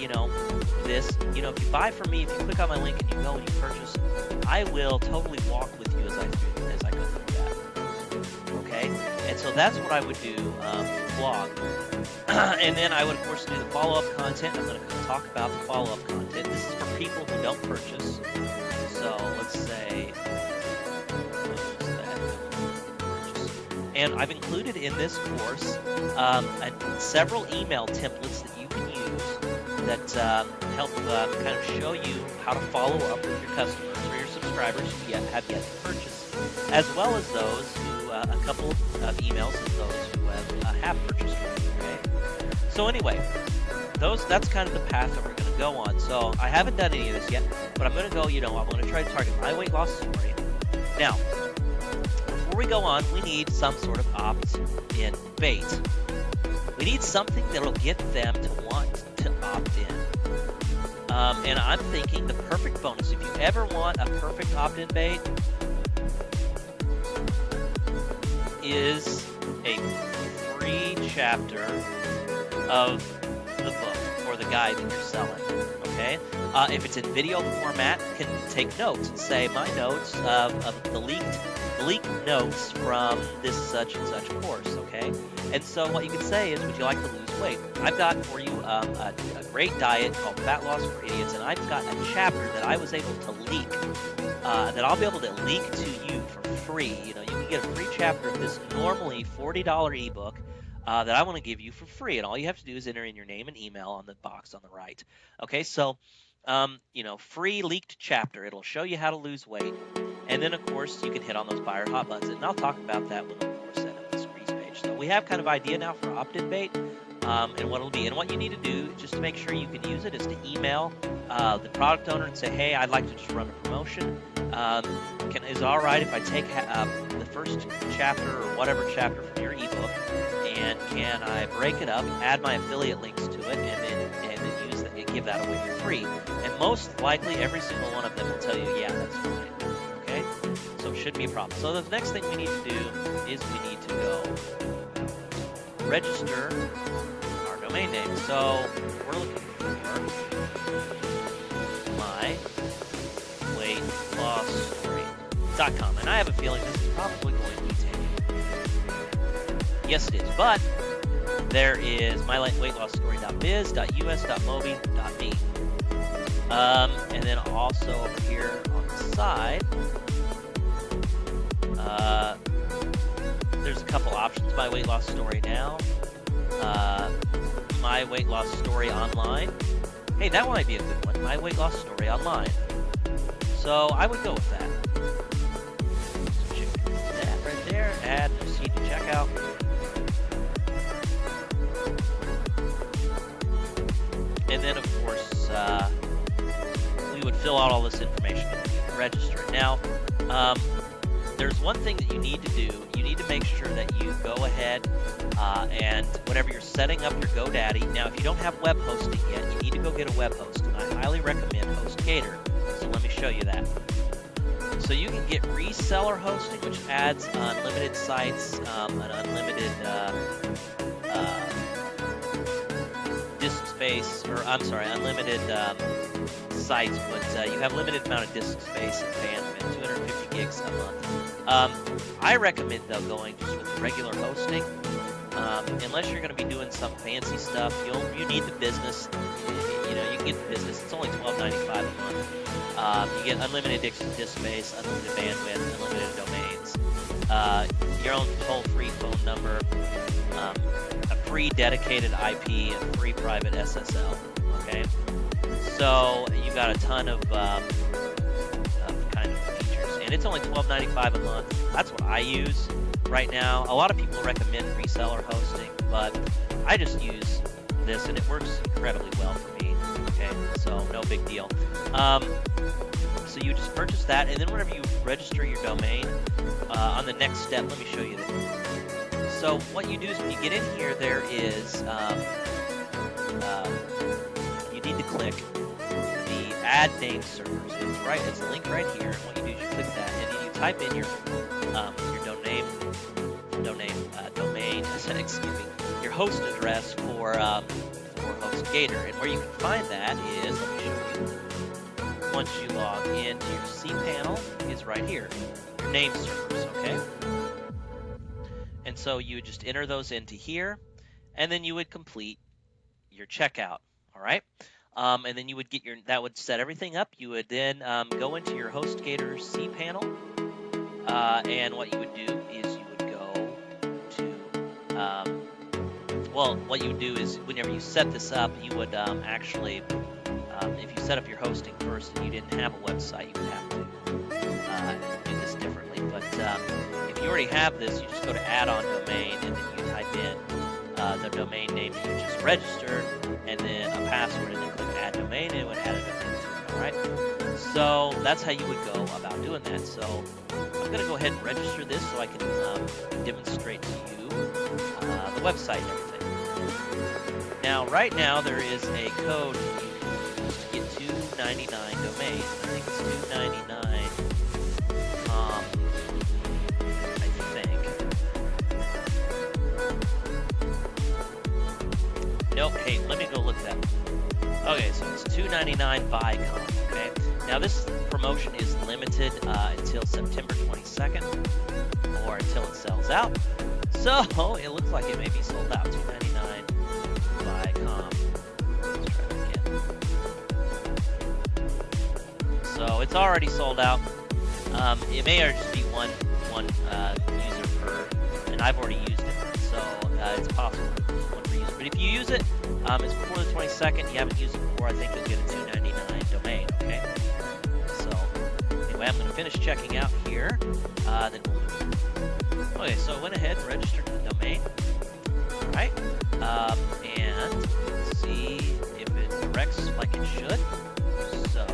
this, if you buy from me, if you click on my link and you go and you purchase, I will totally walk with you as I go through that. Okay? And so that's what I would do for the blog. And then I would, of course, do the follow-up content. I'm going to talk about the follow-up content. This is for people who don't purchase. So let's say, and I've included in this course several email templates that you can use that help kind of show you how to follow up with your customers or your subscribers who have yet to purchase, as well as those who, a couple of emails of those who have purchased. Okay? So anyway, that's kind of the path that we're going to go on. So I haven't done any of this yet, but I'm going to go, I'm going to try to target my weight loss story. Now, before we go on, we need some sort of opt-in bait. We need something that will get them to want to opt in. And I'm thinking the perfect bonus, if you ever want a perfect opt-in bait, is a free chapter of the book or the guide that you're selling. Okay? If it's in video format, you can take notes and say, my notes of the leaked notes from this such and such course, okay? And so what you can say is, would you like to lose weight? I've got for you a great diet called Fat Loss for Idiots, and I've got a chapter that I was able to leak, that I'll be able to leak to you for free. You can get a free chapter of this normally $40 ebook that I want to give you for free, and all you have to do is enter in your name and email on the box on the right. Okay, so free leaked chapter. It'll show you how to lose weight. And then, of course, you can hit on those buyer hot buttons. And I'll talk about that when the course set up the squeeze page. search. So we have kind of idea now for opt-in bait and what it'll be. And what you need to do, just to make sure you can use it, is to email the product owner and say, hey, I'd like to just run a promotion. Is it all right if I take the first chapter or whatever chapter from your ebook, and can I break it up, add my affiliate links to it, and then use that, give that away for free? And most likely, every single one of them will tell you, yeah, that's fine. Okay, so it shouldn't be a problem. So the next thing we need to do is we need to go register our domain name. So we're looking for myweightlossstory.com, and I have a feeling this is probably going to be taken. Yes, it is, but there is myweightlossstory.biz.us.mobi.me. And then also over here on the side, there's a couple options. My Weight Loss Story Now, My Weight Loss Story Online. Hey, that might be a good one. My Weight Loss Story Online. So I would go with that. So check that right there. Add, proceed to checkout. And then, of course, we would fill out all this information and register it. Now, there's one thing that you need to do. You need to make sure that you go ahead and whenever you're setting up your GoDaddy, now if you don't have web hosting yet, you need to go get a web host, and I highly recommend HostGator. So let me show you that. So you can get reseller hosting, which adds unlimited sites, an unlimited disk space, or I'm sorry, unlimited sites, but you have limited amount of disk space and bandwidth, 250 gigs a month. I recommend though going just with regular hosting, unless you're going to be doing some fancy stuff. You need the business. You know, you can get the business. It's only $12.95 a month. You get unlimited disk space, unlimited bandwidth, unlimited domains, your own toll-free phone number, a free dedicated IP, and free private SSL. Okay, so you've got a ton of kind of features, and it's only $12.95 a month. That's what I use right now. A lot of people recommend reseller hosting, but I just use this, and it works incredibly well for me. Okay, so no big deal. So you just purchase that, and then whenever you register your domain, on the next step, let me show you this. So what you do is when you get in here, there is you need to click the Add Name Server. So it's right, it's a link right here. And what you do is you click that, and then you type in your domain, excuse me, your host address for HostGator. And where you can find that is, let me show you. Once you log into your cPanel, is right here, your name servers, okay? And so you would just enter those into here, and then you would complete your checkout, all right? And then you would get that would set everything up. You would then go into your HostGator cPanel, and what you would do is you would go to, what you would do is whenever you set this up, you would actually, if you set up your hosting first and you didn't have a website, you would have to do this differently. But if you already have this, you just go to add-on domain, and then you type in the domain name that you just registered, and then a password, and then click add domain, and it would add a domain to it, all right? So that's how you would go about doing that. So I'm going to go ahead and register this so I can demonstrate to you the website and everything. Now, right now, there is a code you can use to get 299 domains. I think it's 299. I think. Nope. Hey, let me go look that up. Okay, so it's 299 by com. Okay. Now this promotion is limited until September 22nd, or until it sells out. So it looks like it may be sold out. 299 by com. Let's try that again. So it's already sold out. It may just be one user per, and I've already used it, so it's possible it's one per user. But if you use it, it's before the 22nd. You haven't used it before. I think you'll get a 299 domain. Okay. So if anyway, I'm going to finish checking out here. Then we'll move. Okay, so I went ahead and registered the domain. All right, and let's see if it directs like it should. So,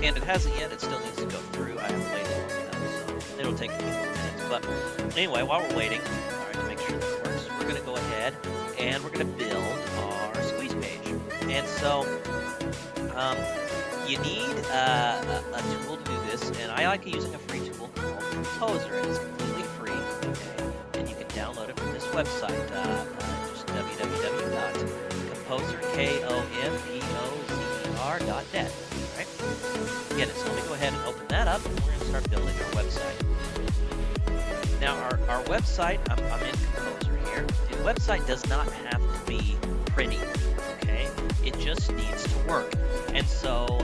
and it hasn't yet. It still needs to go through. I haven't waited long enough, so it'll take a few more minutes. But anyway, while we're waiting, all right, to make sure that works, we're going to go ahead and we're going to build our squeeze page. And so, you need a tool to do this, and I like using a free tool called Composer. It's completely free, okay? And you can download it from this website, just www.compozer.net. Right? Again, so let me go ahead and open that up, and we're going to start building our website. Now, our website, I'm in Composer here. The website does not have to be pretty, okay? It just needs to work. And so,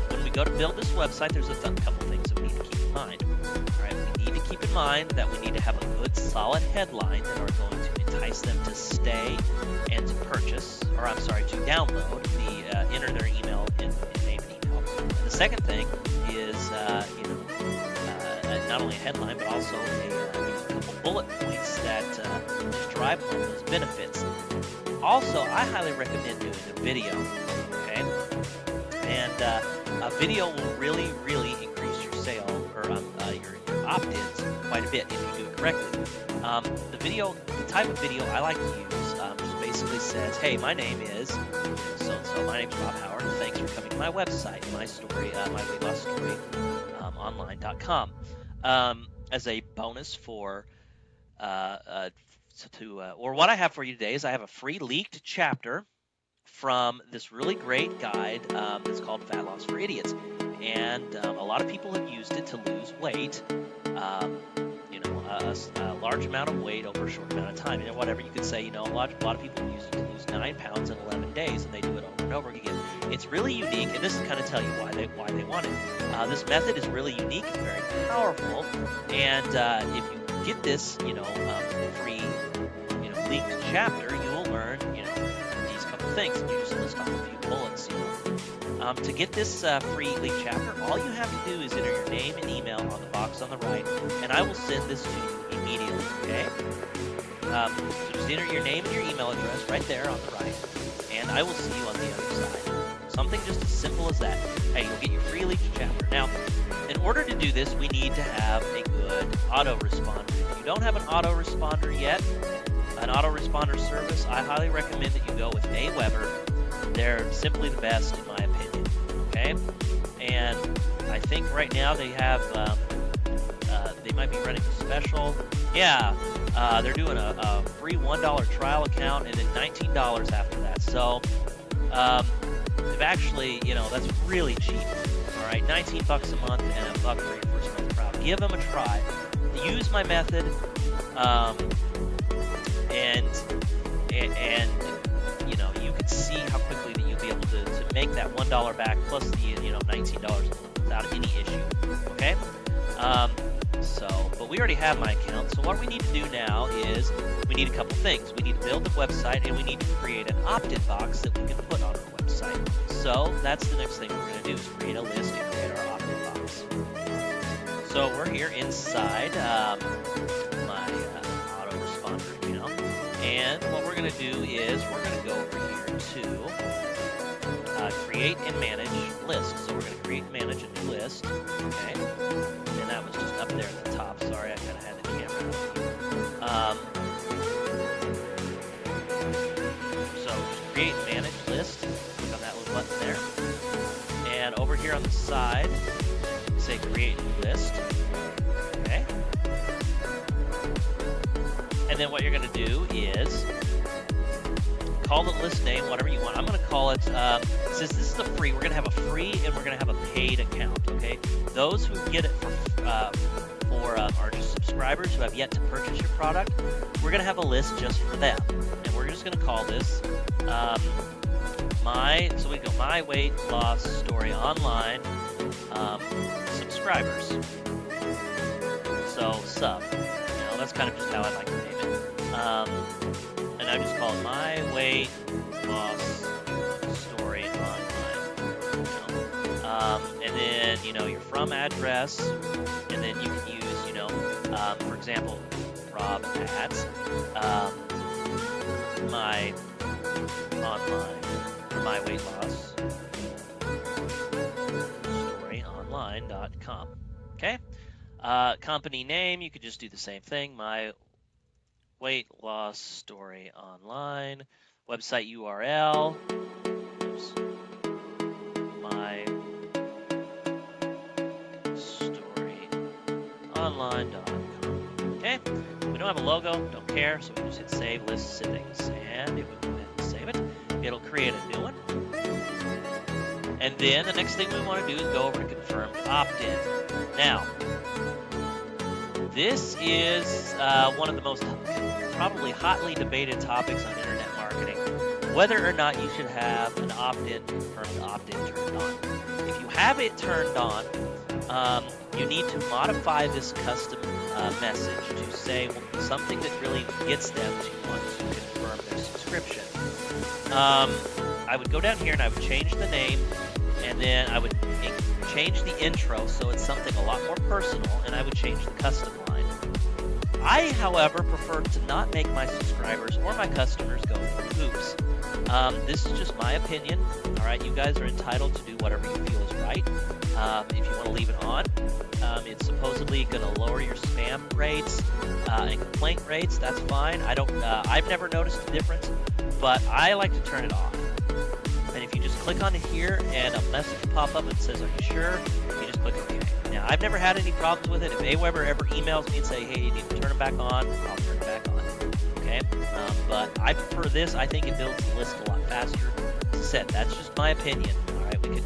when we go to build this website, there's a couple things that we need to keep in mind. All right, we need to keep in mind that we need to have a good, solid headline that are going to entice them to stay and to purchase, or I'm sorry, to download enter their email in name and email. And the second thing is, not only a headline, but also a couple bullet points that just drive home those benefits. Also, I highly recommend doing a video, okay? And a video will really, really increase your sale, or your opt-ins quite a bit if you do it correctly. The type of video I like to use just basically says, hey, my name is so-and-so, my name's Rob Howard, thanks for coming to my website, my story, my weight loss story, online.com. As a bonus for or what I have for you today is I have a free leaked chapter from this really great guide that's called Fat Loss for Idiots, and a lot of people have used it to lose weight, a large amount of weight over a short amount of time. Whatever you could say, a lot of people use it to lose 9 pounds in 11 days, and they do it over and over again. It's really unique, and this is kind of tell you why they want it. This method is really unique and very powerful, and if you get this, free, leaked chapter, you will learn, these couple things, and you just list off a few bullets, To get this free leaked chapter, all you have to do is enter your name and email on the box on the right, and I will send this to you immediately, okay? So just enter your name and your email address right there on the right, and I will see you on the other side. Something just as simple as that. Hey, you'll get your free leaked chapter. Now, in order to do this, we need to have a good autoresponder. If you don't have an autoresponder yet, an autoresponder service, I highly recommend that you go with AWeber. They're simply the best in my opinion, okay? And I think right now they have, they might be running a special. Yeah, they're doing a free $1 trial account and then $19 after that. So, they've actually, that's really cheap. All right, 19 bucks a month and $1 for your first month trial. Give them a try. Use my method, and you can see how quickly that you'll be able to make that $1 back plus the $19 without any issue. Okay. But we already have my account. So what we need to do now is we need a couple things. We need to build the website, and we need to create an opt-in box that we can put on our website. So that's the next thing we're going to do is create a list and create our opt-in box. So we're here inside my autoresponder account, and what we're going to do is we're going to go over here to create and manage list. So we're going to create and manage a new list, okay? And that was just up there at the top. Sorry, I kind of had the camera up. So just create and manage list. Click on that little button there. And over here on the side, say create new list. Okay. And then what you're going to do is call the list name whatever you want. I'm going to call it, since this is a free, we're going to have a free and we're going to have a paid account, okay? Those who get it for are just subscribers who have yet to purchase your product, we're going to have a list just for them. And we're just going to call this my weight loss story online subscribers. So sub, that's kind of just how I like to name it. And I just call it my weight loss story online. and then, your from address, and then you can use, for example, Rob at my online, or my weight loss story online.com. Okay. Company name, you could just do the same thing. My weight loss story online. Website URL. Oops. My story online.com. Okay. We don't have a logo, don't care, so we just hit save list settings, and if we go ahead and save it, it'll create a new one. And then the next thing we want to do is go over to confirmed opt-in. Now, this is one of the most probably hotly debated topics on internet marketing, whether or not you should have an opt-in, confirmed opt-in turned on. If you have it turned on, you need to modify this custom message to say something that really gets them to want to confirm their subscription. I would go down here and I would change the name, and then I would change the intro so it's something a lot more personal, and I would change the custom line. I, however, prefer to not make my subscribers or my customers go through hoops. This is just my opinion. All right, you guys are entitled to do whatever you feel is right. If you want to leave it on, it's supposedly going to lower your spam rates and complaint rates. That's fine. I've never noticed a difference, but I like to turn it off. And if you just click on it here and a message will pop up and says, "Are you sure?" You just click OK. Now, I've never had any problems with it. If Aweber ever emails me and say, "Hey, you need to turn it back on," I'll turn it back on. Okay, but I prefer this. I think it builds the list a lot faster. As I said, that's just my opinion. All right, we could.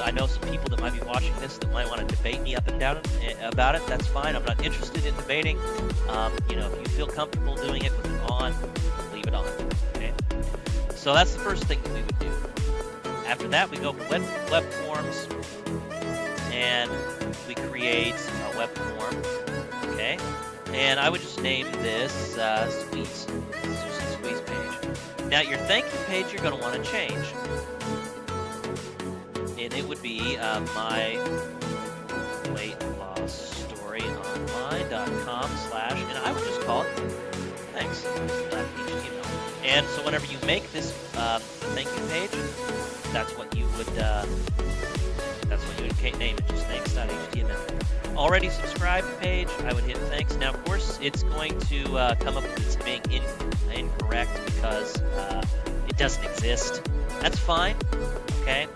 I know some people that might be watching this that might want to debate me up and down about it. That's fine. I'm not interested in debating. If you feel comfortable doing it with it on, leave it on. Okay. So that's the first thing that we would do. After that, we go for web forms, and we create a web form. Okay. And I would just name this Squeeze. This is just a Squeeze page. Now, your thank you page you're going to want to change. And it would be my weight loss story online.com/ and I would just call it thanks.html. And so whenever you make this thank you page, that's what you would name it, just thanks.html. Already subscribed page, I would hit thanks. Now, of course, it's going to come up with it's being incorrect because it doesn't exist. That's fine, okay?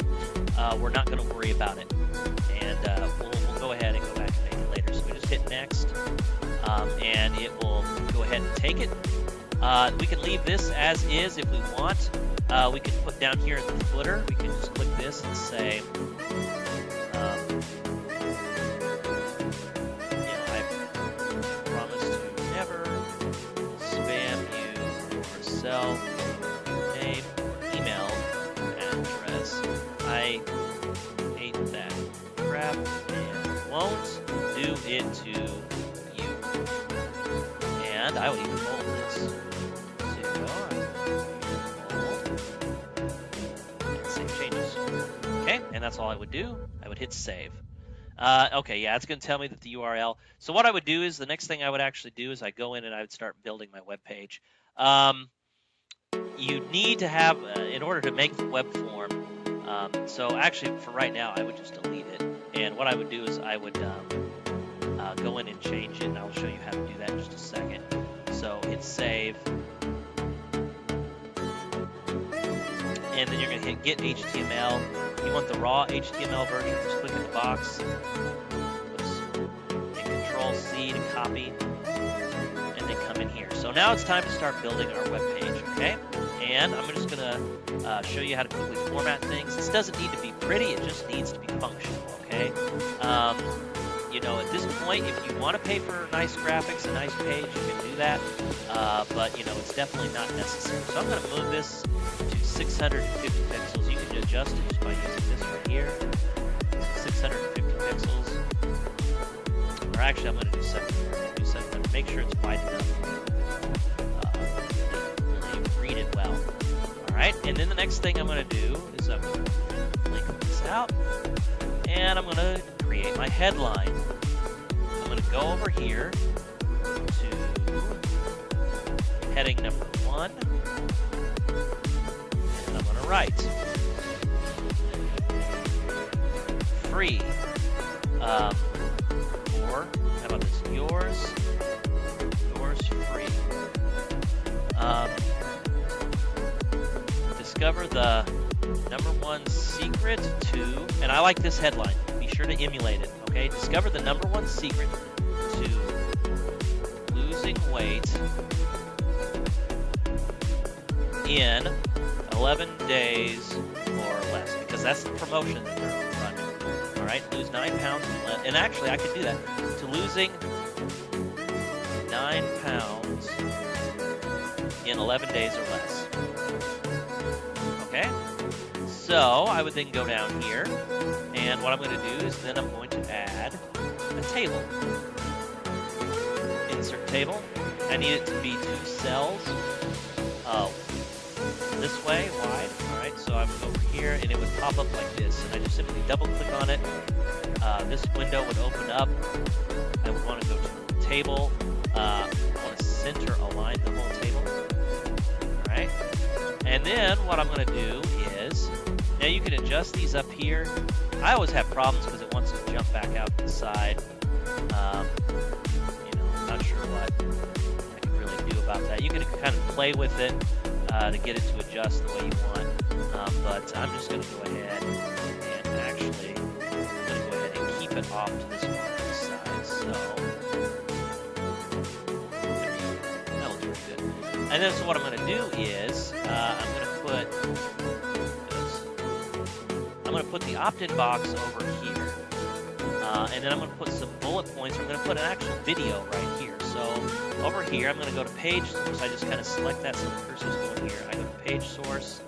We're not going to worry about it, and we'll go ahead and go back and make it later. So we just hit next, and it will go ahead and take it. We can leave this as is if we want. We can put down here in the footer, we can just click this and say, I promise to never spam you or sell name or email address. I hate that crap and won't do it to you. And I would even bold this. Save changes. Okay, and that's all I would do. I would hit save. Okay, yeah, it's going to tell me that the URL. So what I would do is the next thing I would actually do is I go in and I would start building my web page. You need to have, in order to make the web form, so actually for right now I would just delete it. And what I would do is I would go in and change it, and I'll show you how to do that in just a second. So hit save. And then you're going to hit get HTML. You want the raw HTML version, just click in the box. Oops. Hit Control-C to copy. And then come in here. So now it's time to start building our web page, okay? And I'm just going to show you how to quickly format things. This doesn't need to be pretty, it just needs to be functional, okay? At this point, if you want to pay for nice graphics, a nice page, you can do that. But, it's definitely not necessary. So I'm going to move this to 650 pixels. You can adjust it just by using this right here. 650 pixels. Or actually, I'm going to do 700. Make sure it's wide enough. Really read it well. All right, and then the next thing I'm going to do is I'm going to link this out. And I'm going to create my headline. I'm going to go over here to heading number 1. And I'm going to write free. Or, how about this? Yours free. Discover the #1 secret to, and I like this headline. Be sure to emulate it, okay? Discover the #1 secret to losing weight in 11 days or less, because that's the promotion that they're running. All right, lose 9 pounds, and actually I could do that. To losing 9 pounds in 11 days or less. Okay, so I would then go down here, and what I'm going to do is then I'm going to add a table. Insert table. I need it to be 2 cells. This way, wide. All right, so I would go over here, and it would pop up like this, and I just simply double-click on it. This window would open up. I would want to go to table. I want to center align the whole table. All right, and then what I'm going to do is, now you can adjust these up here. I always have problems because it wants to jump back out to the side. You know, I'm not sure what I can really do about that. You can kind of play with it to get it to adjust the way you want, but I'm just going to go ahead and actually keep it off to this one side. So that looks pretty good. And then so what I'm going to do is I'm going to put the opt-in box over here, and then I'm going to put some bullet points. I'm going to put an actual video right here. So over here, I'm going to go to page source. I just kind of select that so the cursor's going here. I go to page source.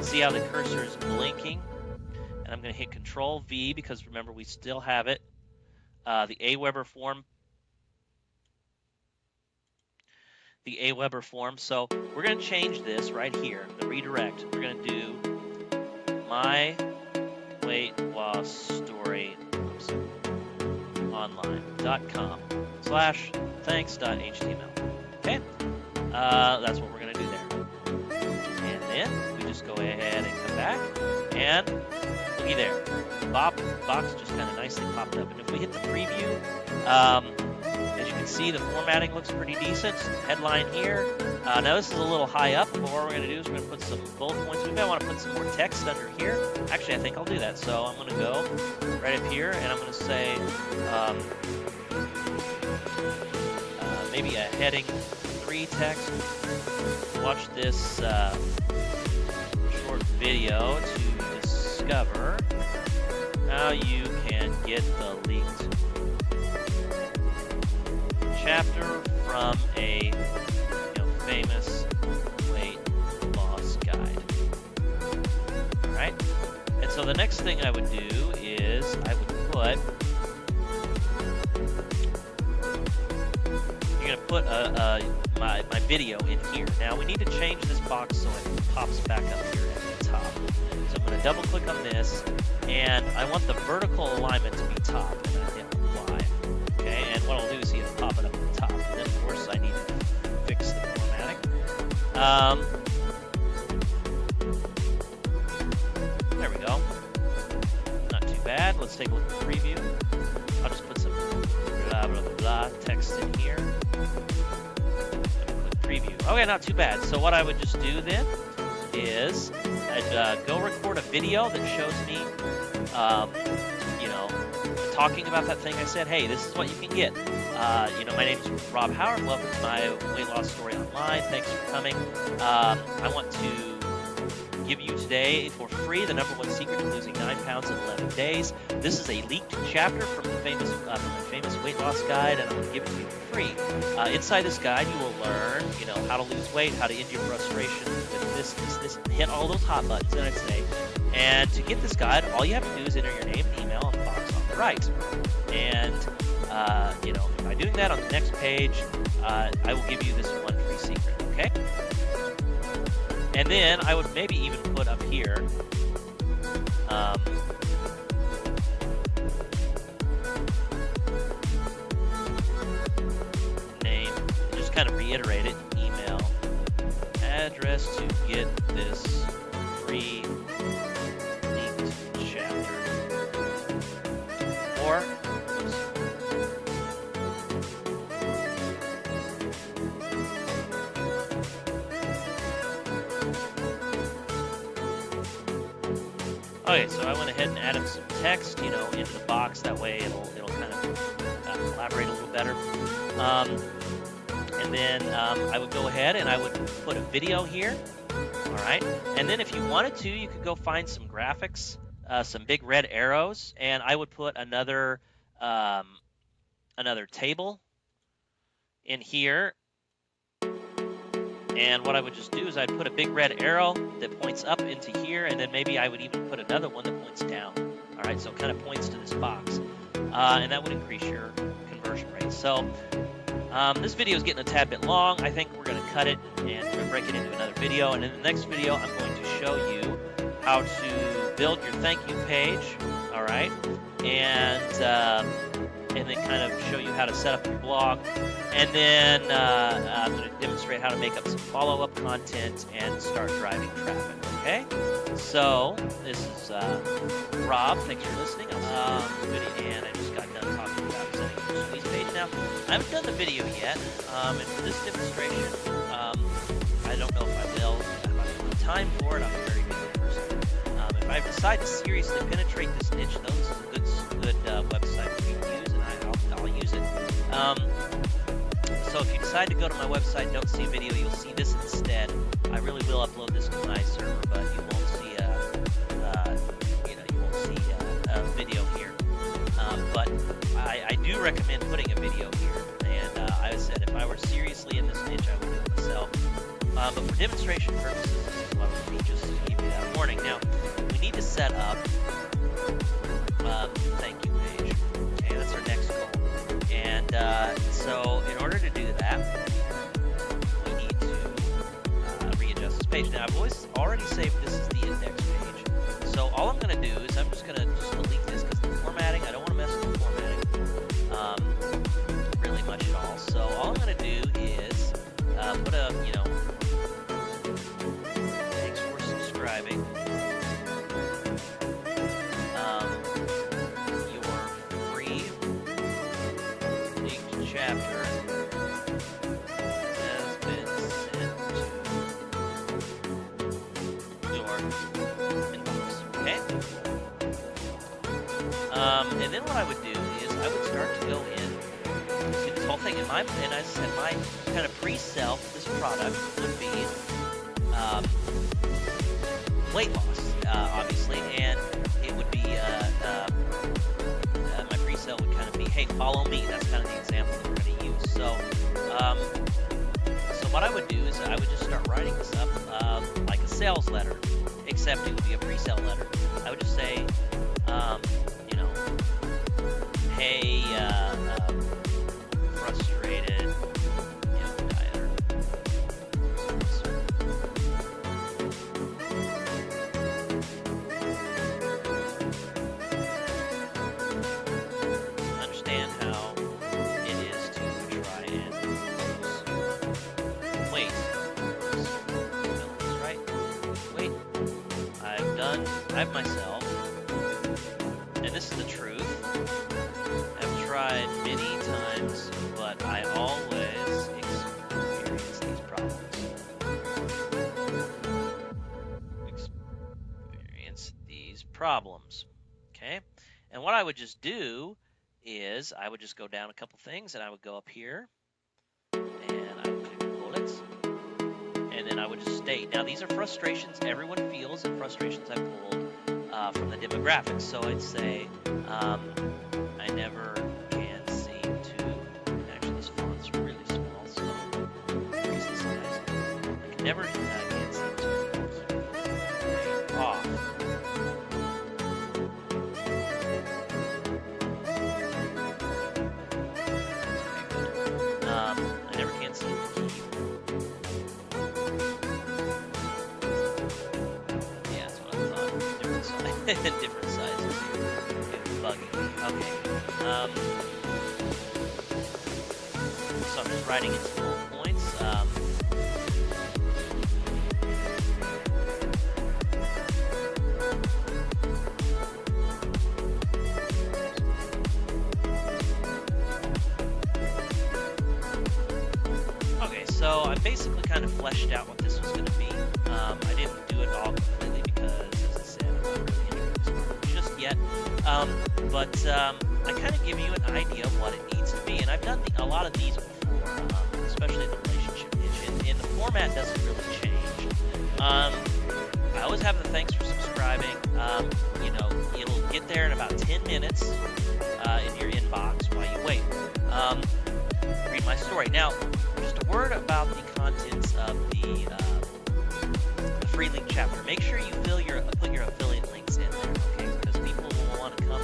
See how the cursor is blinking? And I'm going to hit Control V because remember we still have it. The Aweber form. The Aweber form. So we're going to change this right here. The redirect. We're going to do my weight loss story online.com/thanks.html. Okay, that's what we're going to do there. And then we just go ahead and come back, and looky there, the box just kind of nicely popped up. And if we hit the preview, as you can see, the formatting looks pretty decent. Headline here. Now this is a little high up, but what we're going to do is we're going to put some bullet points. We may want to put some more text under here. Actually, I think I'll do that. So I'm going to go right up here, and I'm going to say maybe a heading 3 text. Watch this short video to discover how you can get the leaked chapter from a famous weight loss guide. Alright, and so the next thing I would do is I would put, you're going to put my video in here. Now we need to change this box so it pops back up here at the top. So I'm going to double click on this, and I want the vertical alignment to be top, and I hit apply. Okay, and what I'll do is either pop it up at the top, and then of course I need to fix the formatting. There we go. Not too bad. Let's take a look at the preview. I'll just put some blah blah blah text in here. Click preview. Okay, not too bad. So what I would just do then is I'd go record a video that shows me, talking about that thing I said. Hey, this is what you can get. My name's Rob Howard. Welcome to my weight loss story online. Thanks for coming. I want to give you today for free the #1 secret to losing 9 pounds in 11 days. This is a leaked chapter from the famous weight loss guide, and I'm going to give it to you for free. Inside this guide, you will learn, how to lose weight, how to end your frustration with this, hit all those hot buttons that I say. And to get this guide, all you have to do is enter your name and email in the box on the right. And by doing that on the next page, I will give you this one free secret. Okay. And then I would maybe even put up here, kind of reiterate it. Email address to get this free linked chapter. Or, okay, so I went ahead and added some text, into the box. That way it'll kind of collaborate a little better. And then I would go ahead and I would put a video here. All right. And then if you wanted to, you could go find some graphics, some big red arrows, and I would put another table in here. And what I would just do is I'd put a big red arrow that points up into here, and then maybe I would even put another one that points down. All right, so it kind of points to this box, and that would increase your conversion rate. So this video is getting a tad bit long. I think we're going to cut it and break it into another video. And in the next video, I'm going to show you how to build your thank you page. All right, and then kind of show you how to set up your blog. And then I'm going to demonstrate how to make up some follow-up content and start driving traffic, okay? So, this is Rob. Thanks for listening. And I just got done talking about setting up your squeeze page. Now, I haven't done the video yet, and for this demonstration, I don't know if I will. I have the time for it. I'm a very busy person. If I decide to seriously penetrate this niche, though, this is a good website for me to use, and I'll use it. So if you decide to go to my website and don't see a video, you'll see this instead. I really will upload this to my server, but you won't see a video here. But I do recommend putting a video here. And I said if I were seriously in this niche, I would do it myself. But for demonstration purposes, this is what I'm going to do, just to give you that warning. Now, we need to set up thank you page. Okay, that's our next goal. And so in order to do that, we need to readjust this page. Now, I've already saved this as the index page. So all I'm going to do is I'm just going to delete this because the formatting, I don't want to mess with the formatting really much at all. So all I'm going to do is put a, thanks for subscribing. Chapter has been sent to your inbox. Okay. And then what I would do is I would start to go in to this whole thing. And I said my kind of pre-sell for this product would be weight loss, obviously, and it would be my pre-sell would kind of be, hey, follow me. That's kind of the example that we're going to use. So, so what I would do is I would just start writing this up like a sales letter, except it would be a pre-sale letter. I would just say, hey, frustrated dieter. Understand how it is to try and lose weight. Right? Wait. I've myself, and this is the truth, I've tried many times, but I always experience these problems. Okay? And what I would just do is I would just go down a couple things, and I would go up here, and I would click bullets, and then I would just state. Now, these are frustrations everyone feels, and frustrations I pulled from the demographics. So I'd say, I never can seem to, actually this font's really small, so increase the size. I can never can't seem to keep it off. I never can seem to keep. Yeah, that's what I thought. Different size, different sizes here. It's bugging. Okay. So I'm just writing in small points. Okay, so I basically kind of fleshed out what this was going to be. I didn't do it all completely because, as I said, I'm not really into this part just yet. But I kind of give you an idea of what it needs to be, and I've done a lot of these before, especially in the relationship niche, and the format doesn't really change. I always have the thanks for subscribing. It'll get there in about 10 minutes in your inbox while you wait. Read my story. Now, just a word about the contents of the free link chapter. Make sure you put your affiliate links in there, okay? Because people will want to come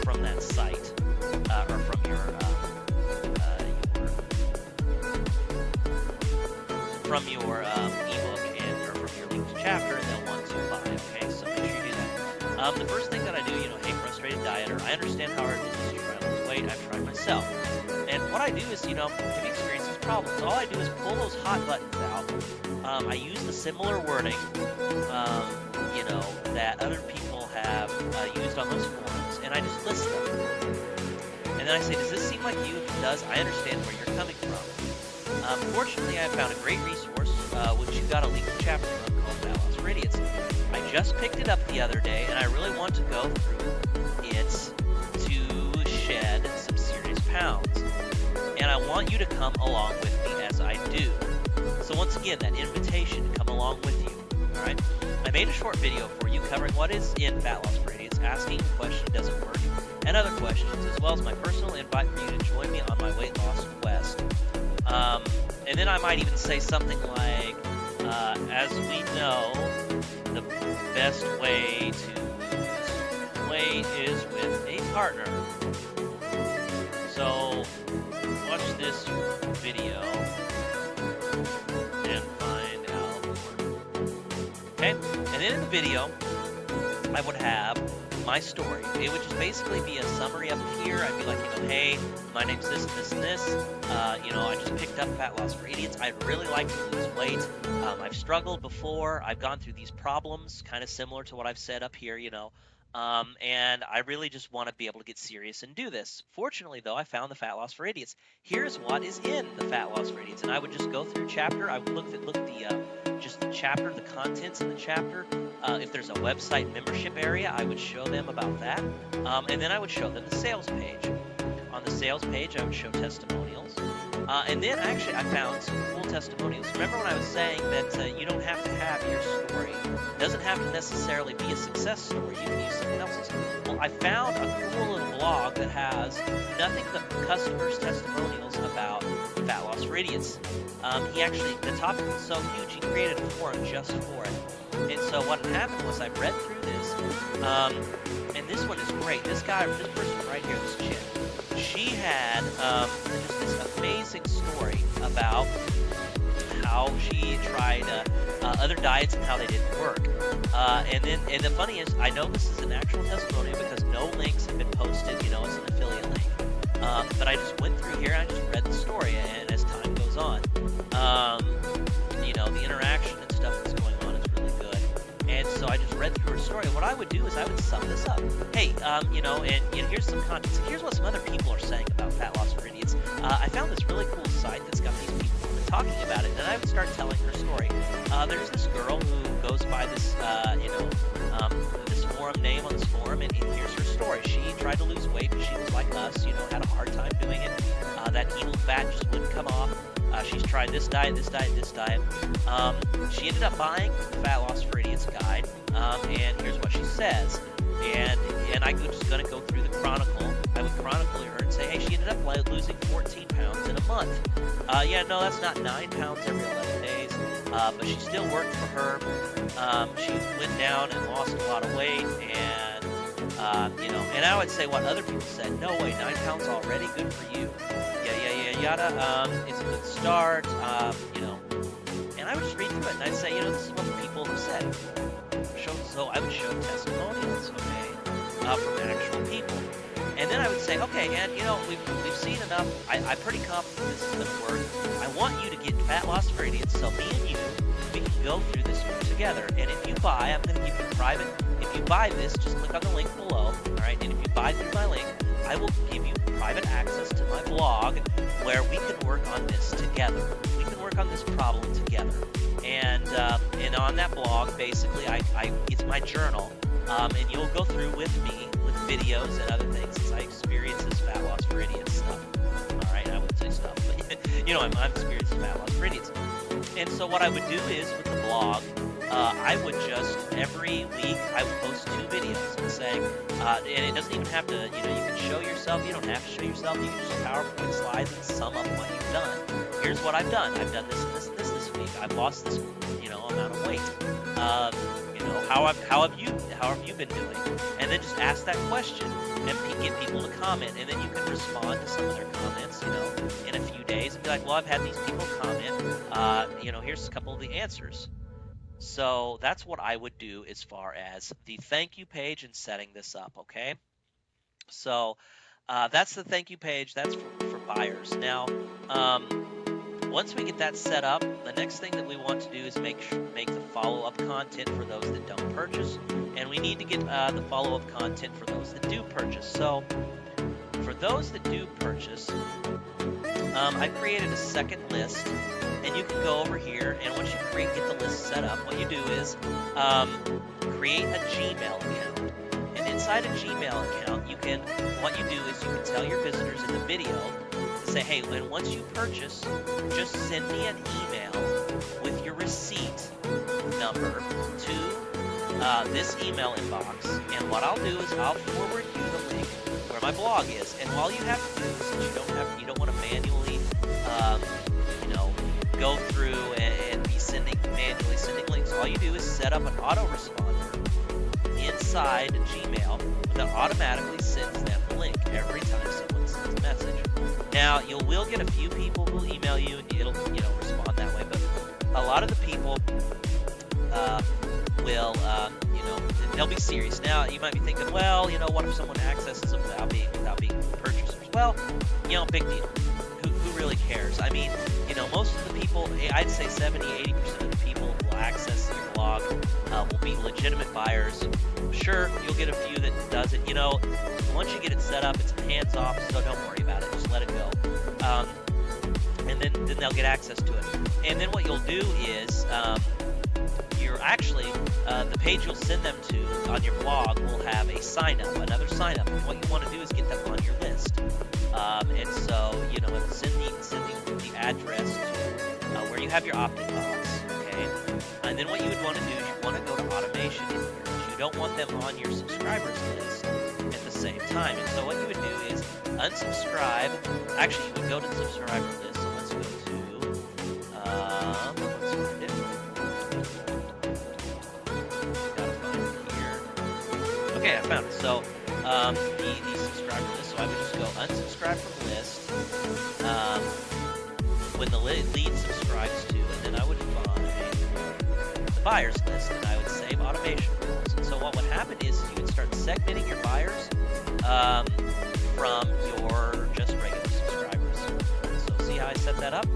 from that site or from your ebook or from your linked chapter, and they'll want to buy. Okay, so make sure you do that. The first thing that I do, hey, frustrated dieter, I understand how hard it is to try to lose weight. I've tried myself. And what I do is, have you experienced these problems? All I do is pull those hot buttons out. I use the similar wording, that other people have used on those forums, and I just list them. And then I say, does this seem like you? If it does, I understand where you're coming from. Fortunately, I found a great resource, which you got a linked chapter from called Fat Loss for Idiots. I just picked it up the other day, and I really want to go through it to shed some serious pounds. And I want you to come along with me as I do. So once again, that invitation to come along with you, all right? I made a short video for you covering what is in Fat Loss for Idiots, asking the question, does it work, and other questions, as well as my personal invite for you to join me on my weight loss quest. And then I might even say something like, as we know, the best way to lose weight is with a partner. So watch this video and find out more. Okay? And then in the video, I would have my story. It would just basically be a summary up here. I'd be like, hey, my name's this and this and this. I just picked up Fat Loss for Idiots. I'd really like to lose weight. I've struggled before. I've gone through these problems, kind of similar to what I've said up here, and I really just want to be able to get serious and do this. Fortunately, though, I found the Fat Loss for Idiots. Here's what is in the Fat Loss for Idiots, and I would just go through chapter. I would look at the chapter, the contents in the chapter. If there's a website membership area, I would show them about that, and then I would show them the sales page. On the sales page, I would show testimonials, and then actually I found some cool testimonials. Remember when I was saying that you don't have to have your story. It doesn't have to necessarily be a success story. You can use someone else's. Well, I found a cool little blog that has nothing but customers' testimonials about Fat Loss for Idiots. The topic was so huge, he created a forum just for it. And so what happened was I read through this, and this one is great. This person right here, this chick, she had just this amazing story about how she tried other diets and how they didn't work. And the funny is, I know this is an actual testimonial because no links have been posted, it's an affiliate link. But I just went through here and I just read the story, and as time goes on, the interaction and stuff that's going on is really good. And so I just read through her story. What I would do is I would sum this up. Hey, and here's some context. Here's what some other people are saying about Fat Loss for Idiots. I found this really cool site that's got these people talking about it, and I would start telling her story. There's this girl who goes by this, this forum name on this forum, and here's her story. She tried to lose weight, but she was like us, had a hard time doing it. That evil fat just wouldn't come off. She's tried this diet, this diet, this diet. She ended up buying the Fat Loss for Idiots guide, and here's what she says. And I'm just going to go through the chronicle. I would chronicle her and say, hey, she ended up losing 14 pounds in a month. No, that's not 9 pounds every 11 days, but she still worked for her. She went down and lost a lot of weight, and and I would say what other people said. No way, 9 pounds already, good for you. Yada. It's a good start, And I would just read through it, and I'd say, this is what the people have said. So I would show testimonials, okay, from actual people. And then then I would say, okay, and we've seen enough. I'm pretty confident this is going to work. I want you to get fat loss for idiots, so me and you, we can go through this together. And if you buy, I'm going to give you private. If you buy this, just click on the link below, all right? And if you buy through my link, I will give you private access to my blog where we can work on this together. We can work on this problem together. And on that blog, basically, it's my journal, and you'll go through with me with videos and other things as I experience this fat loss for idiots stuff. All right, I wouldn't say stuff, but I'm experiencing fat loss for idiots. And so what I would do is with the blog, I would just every week I would post 2 videos and say, and it doesn't even have to, you can show yourself. You don't have to show yourself. You can just PowerPoint slides and sum up what you've done. Here's what I've done. I've done this and this and this week. I've lost this, amount of weight. How have you been doing? And then just ask that question and get people to comment, and then you can respond to some of their comments, in a few days and be like, well, I've had these people comment. Here's a couple of the answers. So that's what I would do as far as the thank you page and setting this up, okay? So that's the thank you page. That's for buyers. Now, once we get that set up, the next thing that we want to do is make the follow-up content for those that don't purchase, and we need to get the follow-up content for those that do purchase. So for those that do purchase, I created a second list. And you can go over here, and once you get the list set up, what you do is create a Gmail account. And inside a Gmail account, what you do is you can tell your visitors in the video to say, hey, once you purchase, just send me an email with your receipt number to this email inbox. And what I'll do is I'll forward you the link where my blog is. And all you have to do, since you don't want to manually go through and be manually sending links, all you do is set up an autoresponder inside Gmail that automatically sends them the link every time someone sends a message. Now, you will get a few people who email you and it'll respond that way, but a lot of the people will they'll be serious. Now, you might be thinking, well, what if someone accesses them without being purchasers? Well, big deal. Who really cares? I mean, most of the people, I'd say 70-80% of the people who will access your blog will be legitimate buyers. Sure, you'll get a few that doesn't. Once you get it set up, it's hands-off, so don't worry about it. Just let it go. And then they'll get access to it. And then what you'll do is you're actually, the page you'll send them to on your blog will have a sign-up, another sign-up. And what you want to do is get them on your list. And so, send the address to where you have your opt-in box, okay? And then what you would want to do is you want to go to automation in here, but you don't want them on your subscribers list at the same time. And so what you would do is unsubscribe. Actually, you would go to the subscriber list. So let's go to, let's find it. Gotta find it here. Okay, I found it. So the subscriber list. So I would just go unsubscribe from the list. When the lead subscribes to, and then I would find the buyers list, and I would save automation rules. And so what would happen is you would start segmenting your buyers from your just regular subscribers. So see how I set that up?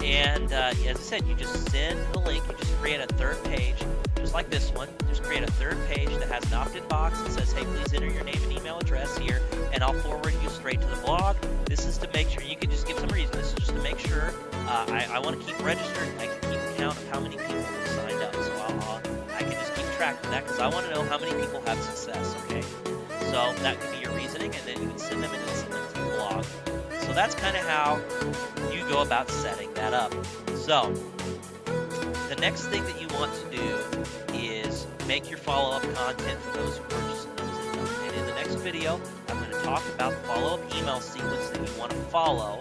And as I said, you just send the link. You just create a third page, just like this one. Just create a third page that has an opt-in box that says, hey, please enter your name and email address here, and I'll forward you straight to the blog. This is to make sure, you can just give some reason. This is just to make sure I want to keep registered. I can keep count of how many people have signed up. So I can just keep track of that because I want to know how many people have success, okay? So that could be your reasoning, and then you would send them and then send them to the blog. So that's kind of how you go about setting that up. So the next thing that you want to do is make your follow-up content for those who purchase and those that don't. And in the next video, I'm going to talk about the follow-up email sequence that you want to follow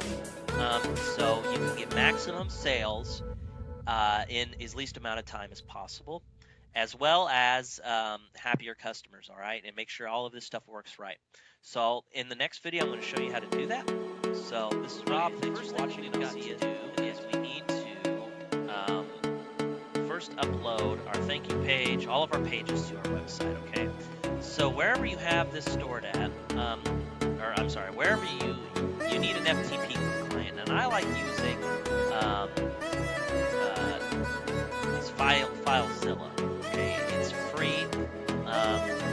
so you can get maximum sales in as least amount of time as possible, as well as happier customers, all right? And make sure all of this stuff works right. So in the next video, I'm going to show you how to do that. So this is Rob. Thanks for watching. What we've got to do is we need to first upload our thank you page, all of our pages to our website, okay? So wherever you have this stored at, or wherever you need an FTP client, and I like using FileZilla. Okay, it's free.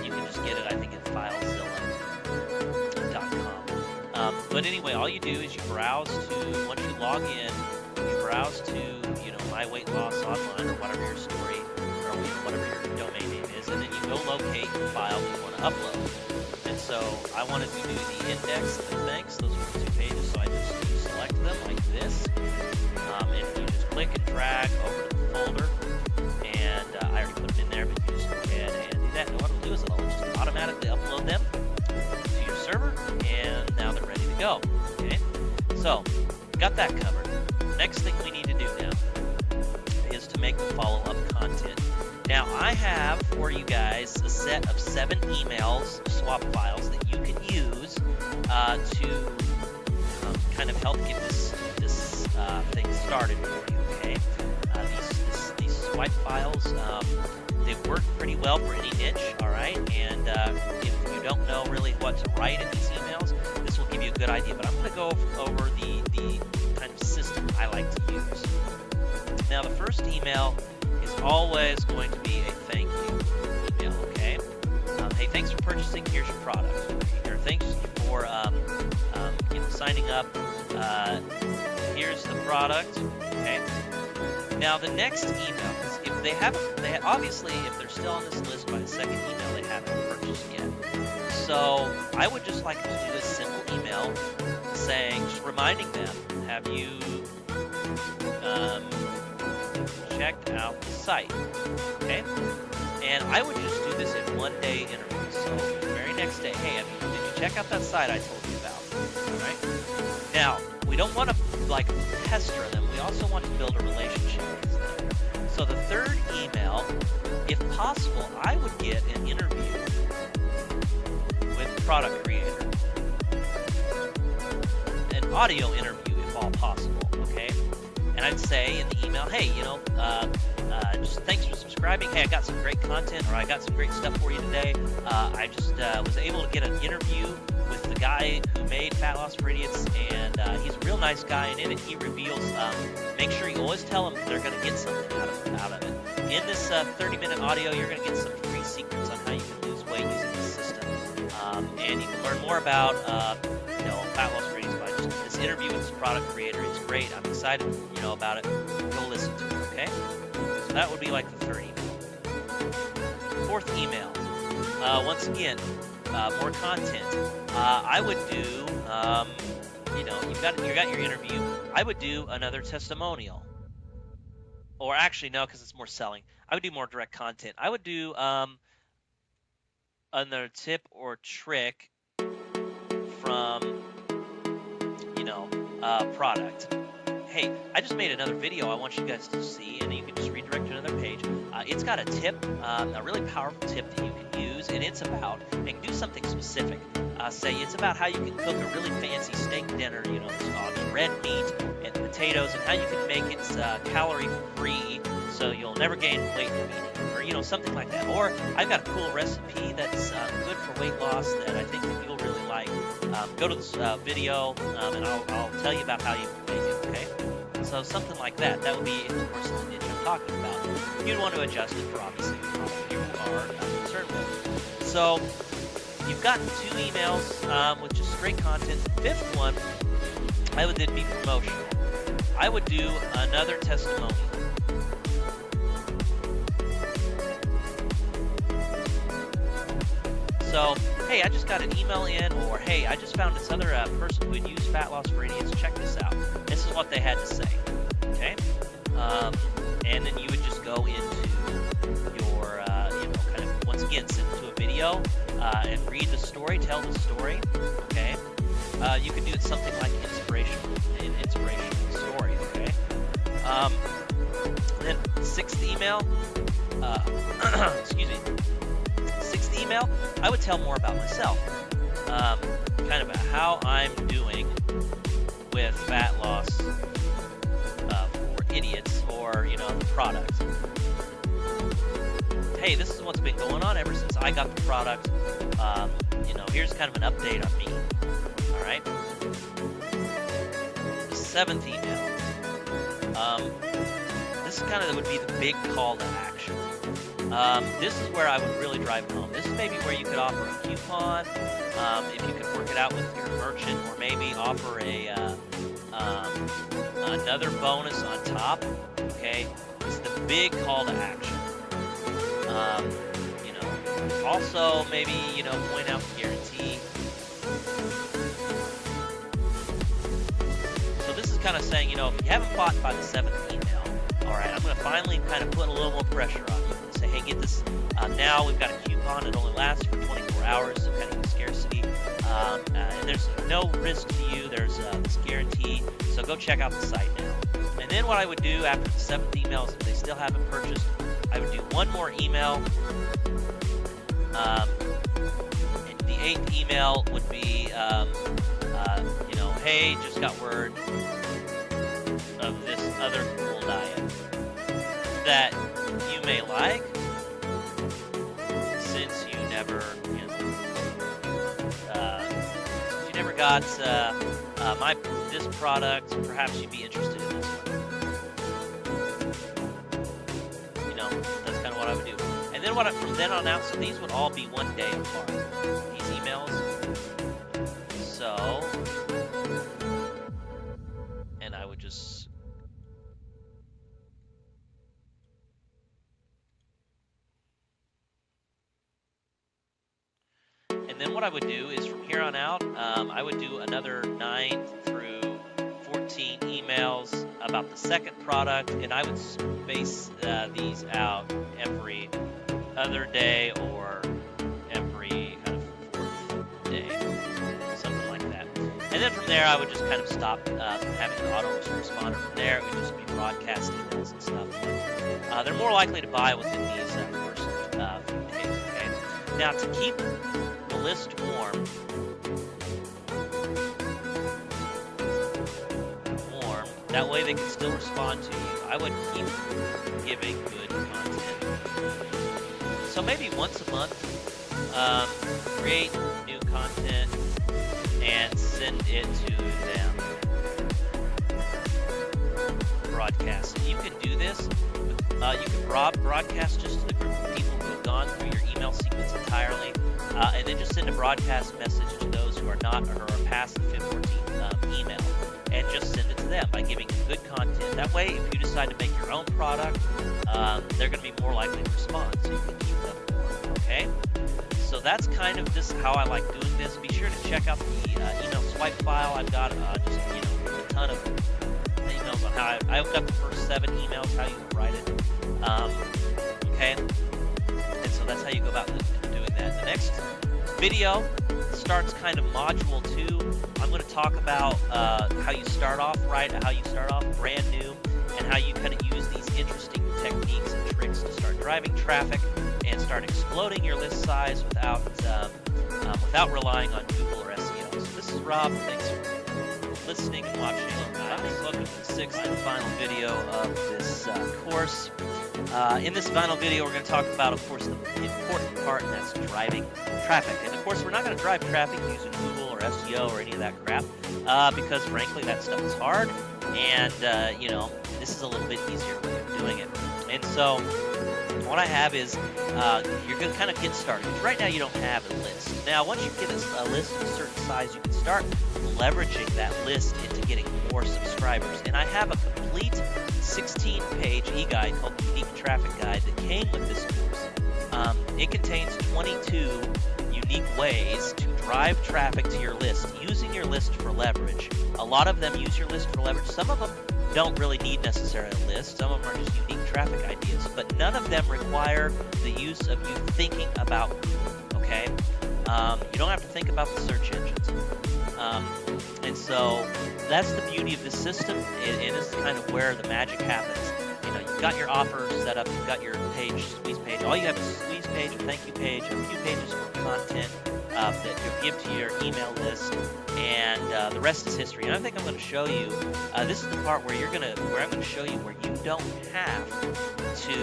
You can just get it, I think, at FileZilla.com. But anyway, all you do is you browse to, once you log in, you browse to, My Weight Loss Online or whatever your story or whatever your domain name is, and then you go locate the file you want to upload. And so I wanted to do the index and the thanks. Those are the 2 pages, so I just select them like this, and you just click and drag over to the folder. And I already put them in there, but you just go ahead and do that. And what it'll do is it'll just automatically upload them to your server, and now they're ready to go. Okay, so got that covered. Next thing we need to do now is to make the follow-up content. Now I have for you guys a set of 7 emails, swap files that you can use to kind of help get this thing started for you. Okay, these swipe files, they work pretty well for any niche. All right, and if you don't know really what to write in these emails, this will give you a good idea. But I'm going to go over the kind of system I like to use. Now the first email is always going to be a thank you email. Okay, hey, thanks for purchasing. Here's your product. Or thanks for signing up. Here's the product. Okay. Now the next email, if they obviously if they're still on this list by the second email, they haven't purchased yet. So I would just like to do a simple email saying, just reminding them, have you checked out the site? Okay. And I would just do this in 1-day intervals. So the very next day, hey, did you check out that site I told you about? All right. Now we don't want to pester them. We also want to build a relationship with them. So the third email, if possible, I would get an interview with the product creator, an audio interview if all possible. Okay. And I'd say in the email, hey, just thanks for subscribing. Hey, I got some great content, or I got some great stuff for you today. I just was able to get an interview with the guy who made Fat Loss for Idiots, and he's a real nice guy. And in it, he reveals. Make sure you always tell them they're going to get something out of it. In this 30-minute audio, you're going to get some free secrets on how you can lose weight using this system, and you can learn more about Fat Loss for Idiots by just this interview with this product creator. It's great. I'm excited, about it. Go listen to it. Okay. So that would be like the third email. Fourth email. Once again, more content. I would do, you got your interview. I would do another testimonial. Or actually, no, because it's more selling. I would do more direct content. I would do another tip or trick from, product. Hey, I just made another video I want you guys to see, and you can just redirect to another page. It's got a tip, a really powerful tip that you can use, and it's about, and do something specific. Say it's about how you can cook a really fancy steak dinner, just red meat and potatoes, and how you can make it calorie-free so you'll never gain weight from eating, or something like that. Or I've got a cool recipe that's good for weight loss that I think that you'll really like. Go to this video, and I'll tell you about how you can make it, okay? So something like that. That would be, of course, the niche I'm talking about. You'd want to adjust it for, obviously, the product you are concerned with. So you've gotten 2 emails with just straight content. The 5th one, I would then be promotional. I would do another testimonial. So, hey, I just got an email in, or hey, I just found this other person who had used Fat Loss for Idiots. Check this out. This is what they had to say. Okay, and then you would just go into your, kind of once again send it to a video and read the story, tell the story. Okay, you could do it something like an inspirational story. Okay, then 6th email. Excuse me. 6th email, I would tell more about myself, kind of how I'm doing with fat loss for idiots, or the product. Hey, this is what's been going on ever since I got the product. Here's kind of an update on me. 7th email. This is kind of would be the big call to action. This is where I would really drive it home. This is maybe where you could offer a coupon, if you could work it out with your merchant, or maybe offer another bonus on top. Okay, it's the big call to action. Also maybe point out the guarantee. So this is kind of saying, if you haven't bought by the 7th email, all right, I'm going to finally kind of put a little more pressure on you and say, hey, get this now. We've got a coupon. It only lasts for 24 hours, depending on scarcity. And there's no risk to you. There's this guarantee. So go check out the site now. And then what I would do after the 7th email is, if they still haven't purchased, I would do one more email. And the 8th email would be, hey, just got word of this other cool diet that you may like, since you never, got this product. Perhaps you'd be interested in this one. That's kind of what I would do. And then from then on out, so these would all be one day apart, these emails. So, and I would just, and then what I would do is, from here on out, I would do another 9 through 14 emails about the second product, and I would space these out every other day or every kind of 4th day, something like that. And then from there, I would just kind of stop having an autoresponder. From there, it would just be broadcast emails and stuff. They're more likely to buy within these first few days. Okay. Now, to keep the list warm, that way they can still respond to you, I would keep giving good content. So maybe once a month, create new content and send it to them. Broadcast. And you can do this. You can broadcast just to the group of people who have gone through your email sequence entirely, and then just send a broadcast message to those who are not, or are past the 15th email, and just send it to them by giving them good content. That way, if you decide to make your own product, they're going to be more likely to respond, so you can keep them warm. Okay? So that's kind of just how I like doing this. Be sure to check out the email swipe file. I've got just a ton of emails on how I opened up the first 7 emails, how you write it. Okay? And so that's how you go about doing that. The next video starts kind of module 2. I'm going to talk about how you start off how you start off brand new, and how you kind of use these interesting techniques and tricks to start driving traffic and start exploding your list size without relying on Google or SEO. So this is Rob. Thanks for listening and watching. Welcome to the 6th and final video of this course. In this final video, we're going to talk about, of course, the important part, and that's driving traffic. And of course, we're not going to drive traffic using Google or SEO or any of that crap, because frankly, that stuff is hard, and this is a little bit easier way of doing it. And so, what I have is, you're going to kind of get started. Right now, you don't have a list. Now, once you get a list of a certain size, you can start leveraging that list into getting more subscribers. And I have a complete 16-page e-guide called the Unique Traffic Guide that came with this course. It contains 22 unique ways to drive traffic to your list using your list for leverage. A lot of them use your list for leverage. Some of them don't really need necessarily a list. Some of them are just unique traffic ideas, but none of them require the use of you thinking about Google, okay? You don't have to think about the search engines. And so that's the beauty of this system, and this is kind of where the magic happens. You've got your offer set up, you've got your page, squeeze page. All you have is a squeeze page, a thank you page, a few pages for content that you'll give to your email list, and the rest is history. And I think I'm going to show you, this is the part where I'm going to show you where you don't have to,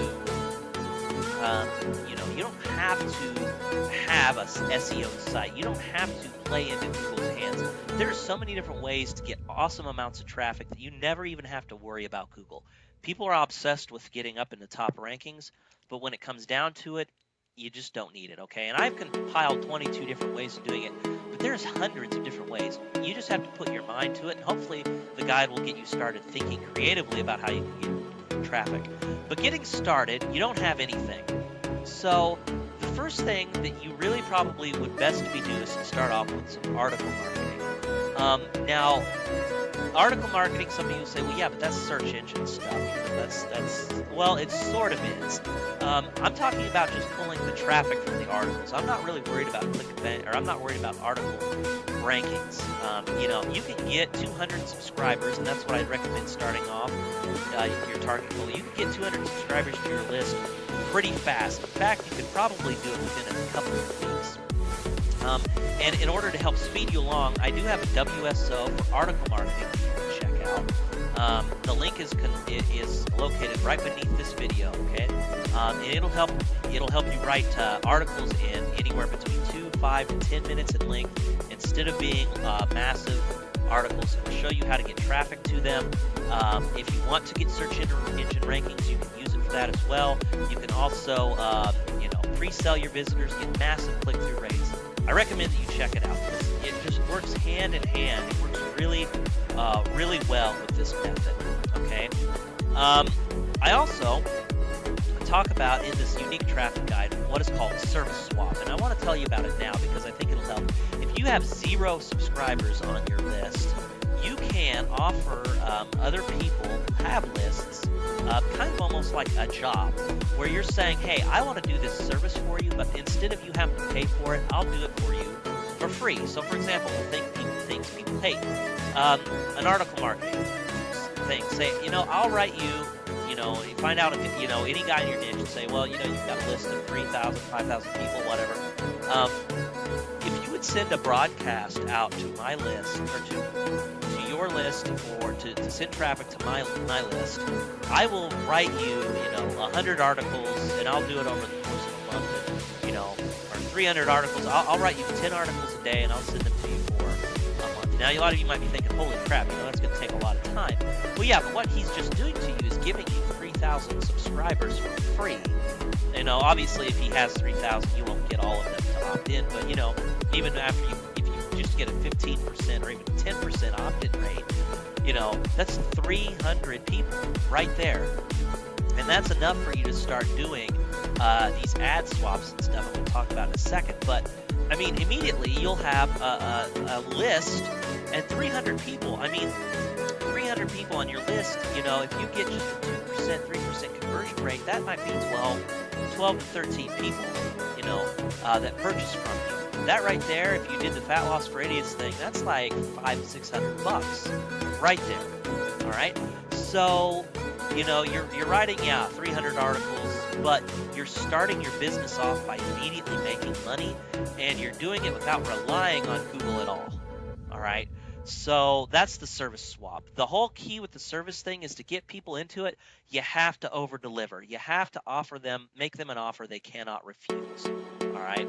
you don't have to have a SEO site. You don't have to play into Google's hands. There's so many different ways to get awesome amounts of traffic that you never even have to worry about Google. People are obsessed with getting up in the top rankings, but when it comes down to it, you just don't need it, okay? And I've compiled 22 different ways of doing it, but there's hundreds of different ways. You just have to put your mind to it, and hopefully the guide will get you started thinking creatively about how you can get traffic. But getting started, you don't have anything. So the first thing that you really probably would best be doing is to start off with some article marketing. Now, article marketing, some people say, well, yeah, but that's search engine stuff. Well, it sort of is. I'm talking about just pulling the traffic from the articles. I'm not really worried about I'm not worried about article rankings. You can get 200 subscribers, and that's what I'd recommend starting off. Your target goal. You can get 200 subscribers to your list pretty fast. In fact, you could probably do it within a couple of weeks. And in order to help speed you along, I do have a WSO for article marketing you can check out. The link is located right beneath this video, okay? And it'll help you write articles in anywhere between 2, 5, and 10 minutes in length instead of being massive articles. It will show you how to get traffic to them. If you want to get search engine rankings, you can use it for that as well. You can also pre-sell your visitors, get massive click-through rates. I recommend that you check it out. It just works hand in hand. It works really, really well with this method. Okay. I also talk about in this unique traffic guide what is called a service swap, and I want to tell you about it now because I think it'll help. If you have 0 subscribers on your list, you can offer other people who have lists kind of almost like a job, where you're saying, hey, I want to do this service for you, but instead of you having to pay for it, I'll do it for you for free. So, for example, things people hate, an article marketing thing. Say, I'll write you, you find out if, any guy in your niche and say, well, you've got a list of 3,000, 5,000 people, whatever. If you would send a broadcast out to my list or to your list or to send traffic to my list, I will write you, 100 articles, and I'll do it over the course of a month, or 300 articles. I'll write you 10 articles a day, and I'll send them to you for a month. Now, a lot of you might be thinking, holy crap, that's going to take a lot of time. Well, yeah, but what he's just doing to you is giving you 3,000 subscribers for free. Obviously, if he has 3,000, you won't get all of them to opt in, but, even after if you just get a 15% or even 10% opt-in rate, that's 300 people right there. And that's enough for you to start doing these ad swaps and stuff I'm going to talk about in a second. But, immediately you'll have a list and 300 people. 300 people on your list, if you get just a 2%, 3% conversion rate, that might be 12 to 13 people, that purchase from you. That right there, if you did the Fat Loss for Idiots thing, that's like $500-$600 right there. All right. So, you're writing 300 articles, but you're starting your business off by immediately making money, and you're doing it without relying on Google at all. All right. So that's the service swap. The whole key with the service thing is to get people into it. You have to over deliver. You have to make them an offer they cannot refuse. All right.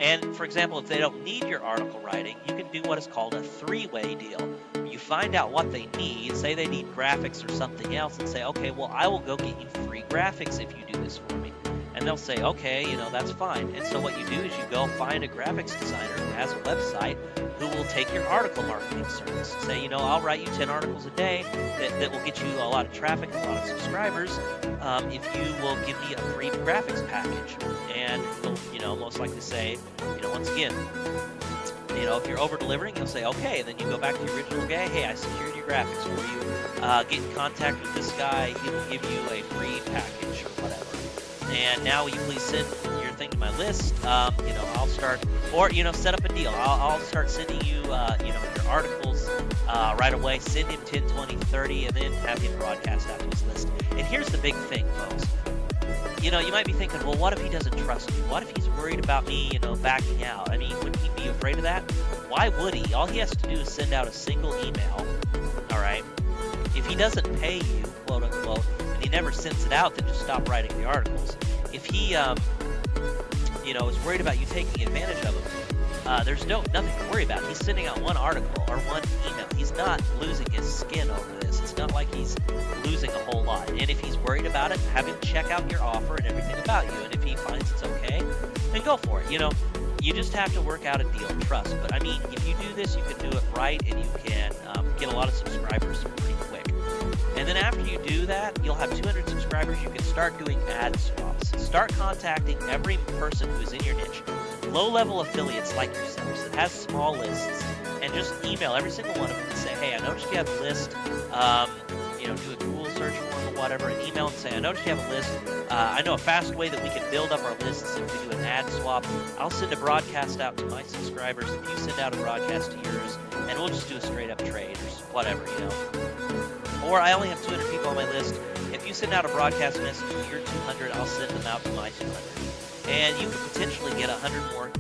And for example, if they don't need your article writing, you can do what is called a 3-way deal. You find out what they need, say they need graphics or something else, and say, okay, well, I will go get you free graphics if you do this for me. And they'll say, okay, that's fine. And so what you do is you go find a graphics designer who has a website who will take your article marketing service. Say, I'll write you 10 articles a day that will get you a lot of traffic and a lot of subscribers if you will give me a free graphics package. And he'll, most likely say, once again, if you're over-delivering, you'll say, okay, and then you go back to your original guy, hey, I secured your graphics for you. Get in contact with this guy, he will give you a free package or whatever. And now will you please send your thing to my list? I'll start, or, set up a deal. I'll start sending you, your articles right away. Send him 10, 20, 30, and then have him broadcast out to his list. And here's the big thing, folks. You might be thinking, well, what if he doesn't trust me? What if he's worried about me, backing out? Wouldn't he be afraid of that? Why would he? All he has to do is send out a single email, all right? If he doesn't pay you, quote unquote, and he never sends it out, then just stop writing the articles. If he, is worried about you taking advantage of him, there's nothing to worry about. He's sending out one article or one email. He's not losing his skin over this. It's not like he's losing a whole lot. And if he's worried about it, have him check out your offer and everything about you. And if he finds it's okay, then go for it. You just have to work out a deal, trust. But I mean, if you do this, you can do it right, and you can get a lot of subscribers pretty quick. And then after you do that, you'll have 200 subscribers. You can start doing ad swaps. Start contacting every person who's in your niche. Low-level affiliates like yourselves that has small lists, and just email every single one of them and say, hey, I noticed you have a list. Do a Google search for them or whatever, and email and say, I noticed you have a list. I know a fast way that we can build up our lists if we do an ad swap. I'll send a broadcast out to my subscribers if you send out a broadcast to yours, and we'll just do a straight-up trade or whatever, Or I only have 200 people on my list. If you send out a broadcast message to your 200, I'll send them out to my 200. And you could potentially get 100 more,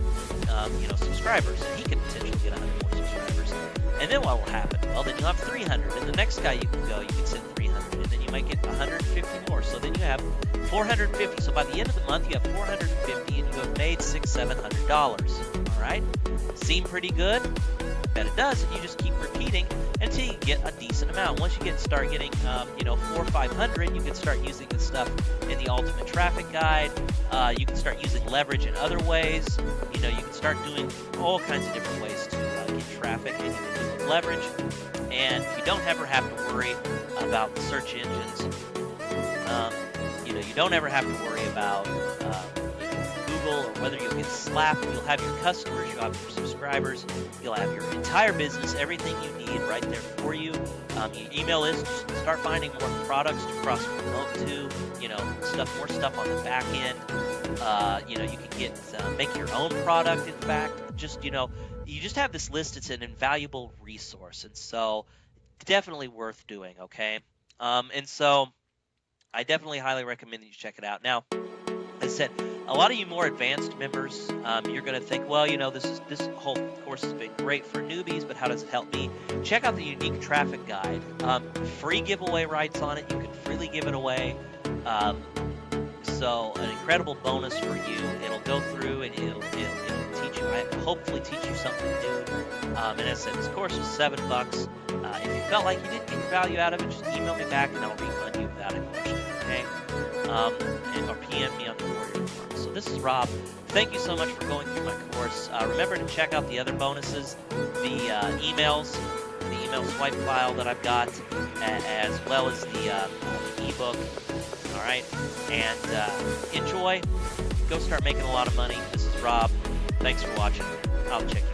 subscribers. And he could potentially get 100 more subscribers. And then what will happen? Well, then you'll have 300. And the next guy you can send 300. And then you might get 150 more. So then you have 450. So by the end of the month, you have 450, and you have made $600-700. All right? Seem pretty good? I bet it does. And you just keep repeating until you get a decent amount. Once you start getting, 400 or 500, you can start using this stuff in the Ultimate Traffic Guide. You can start using leverage in other ways. You can start doing all kinds of different ways to get traffic, and you can do it with leverage. And you don't ever have to worry about the search engines. You don't ever have to worry about Google or whether you'll get slapped. You'll have your customers, you'll have your subscribers, you'll have your entire business, everything you need right there for you. Your email list, just start finding more products to cross-promote to, more stuff on the back end. You can make your own product, in fact. You just have this list. It's an invaluable resource, and so definitely worth doing, okay? And so I definitely highly recommend that you check it out. Now, as I said, a lot of you more advanced members, you're going to think, well, this whole course has been great for newbies, but how does it help me? Check out the Unique Traffic Guide. Free giveaway rights on it. You can freely give it away. So an incredible bonus for you. It'll go through and it'll teach you, hopefully teach you something new. And as I said, this course was $7. If you felt like you didn't get value out of it, just email me back and I'll refund you without a question, okay? Or PM me on the Warrior Forum. So this is Rob. Thank you so much for going through my course. Remember to check out the other bonuses, the email swipe file that I've got, as well as the ebook. All right, and enjoy. Go start making a lot of money. This is Rob. Thanks for watching. I'll check you.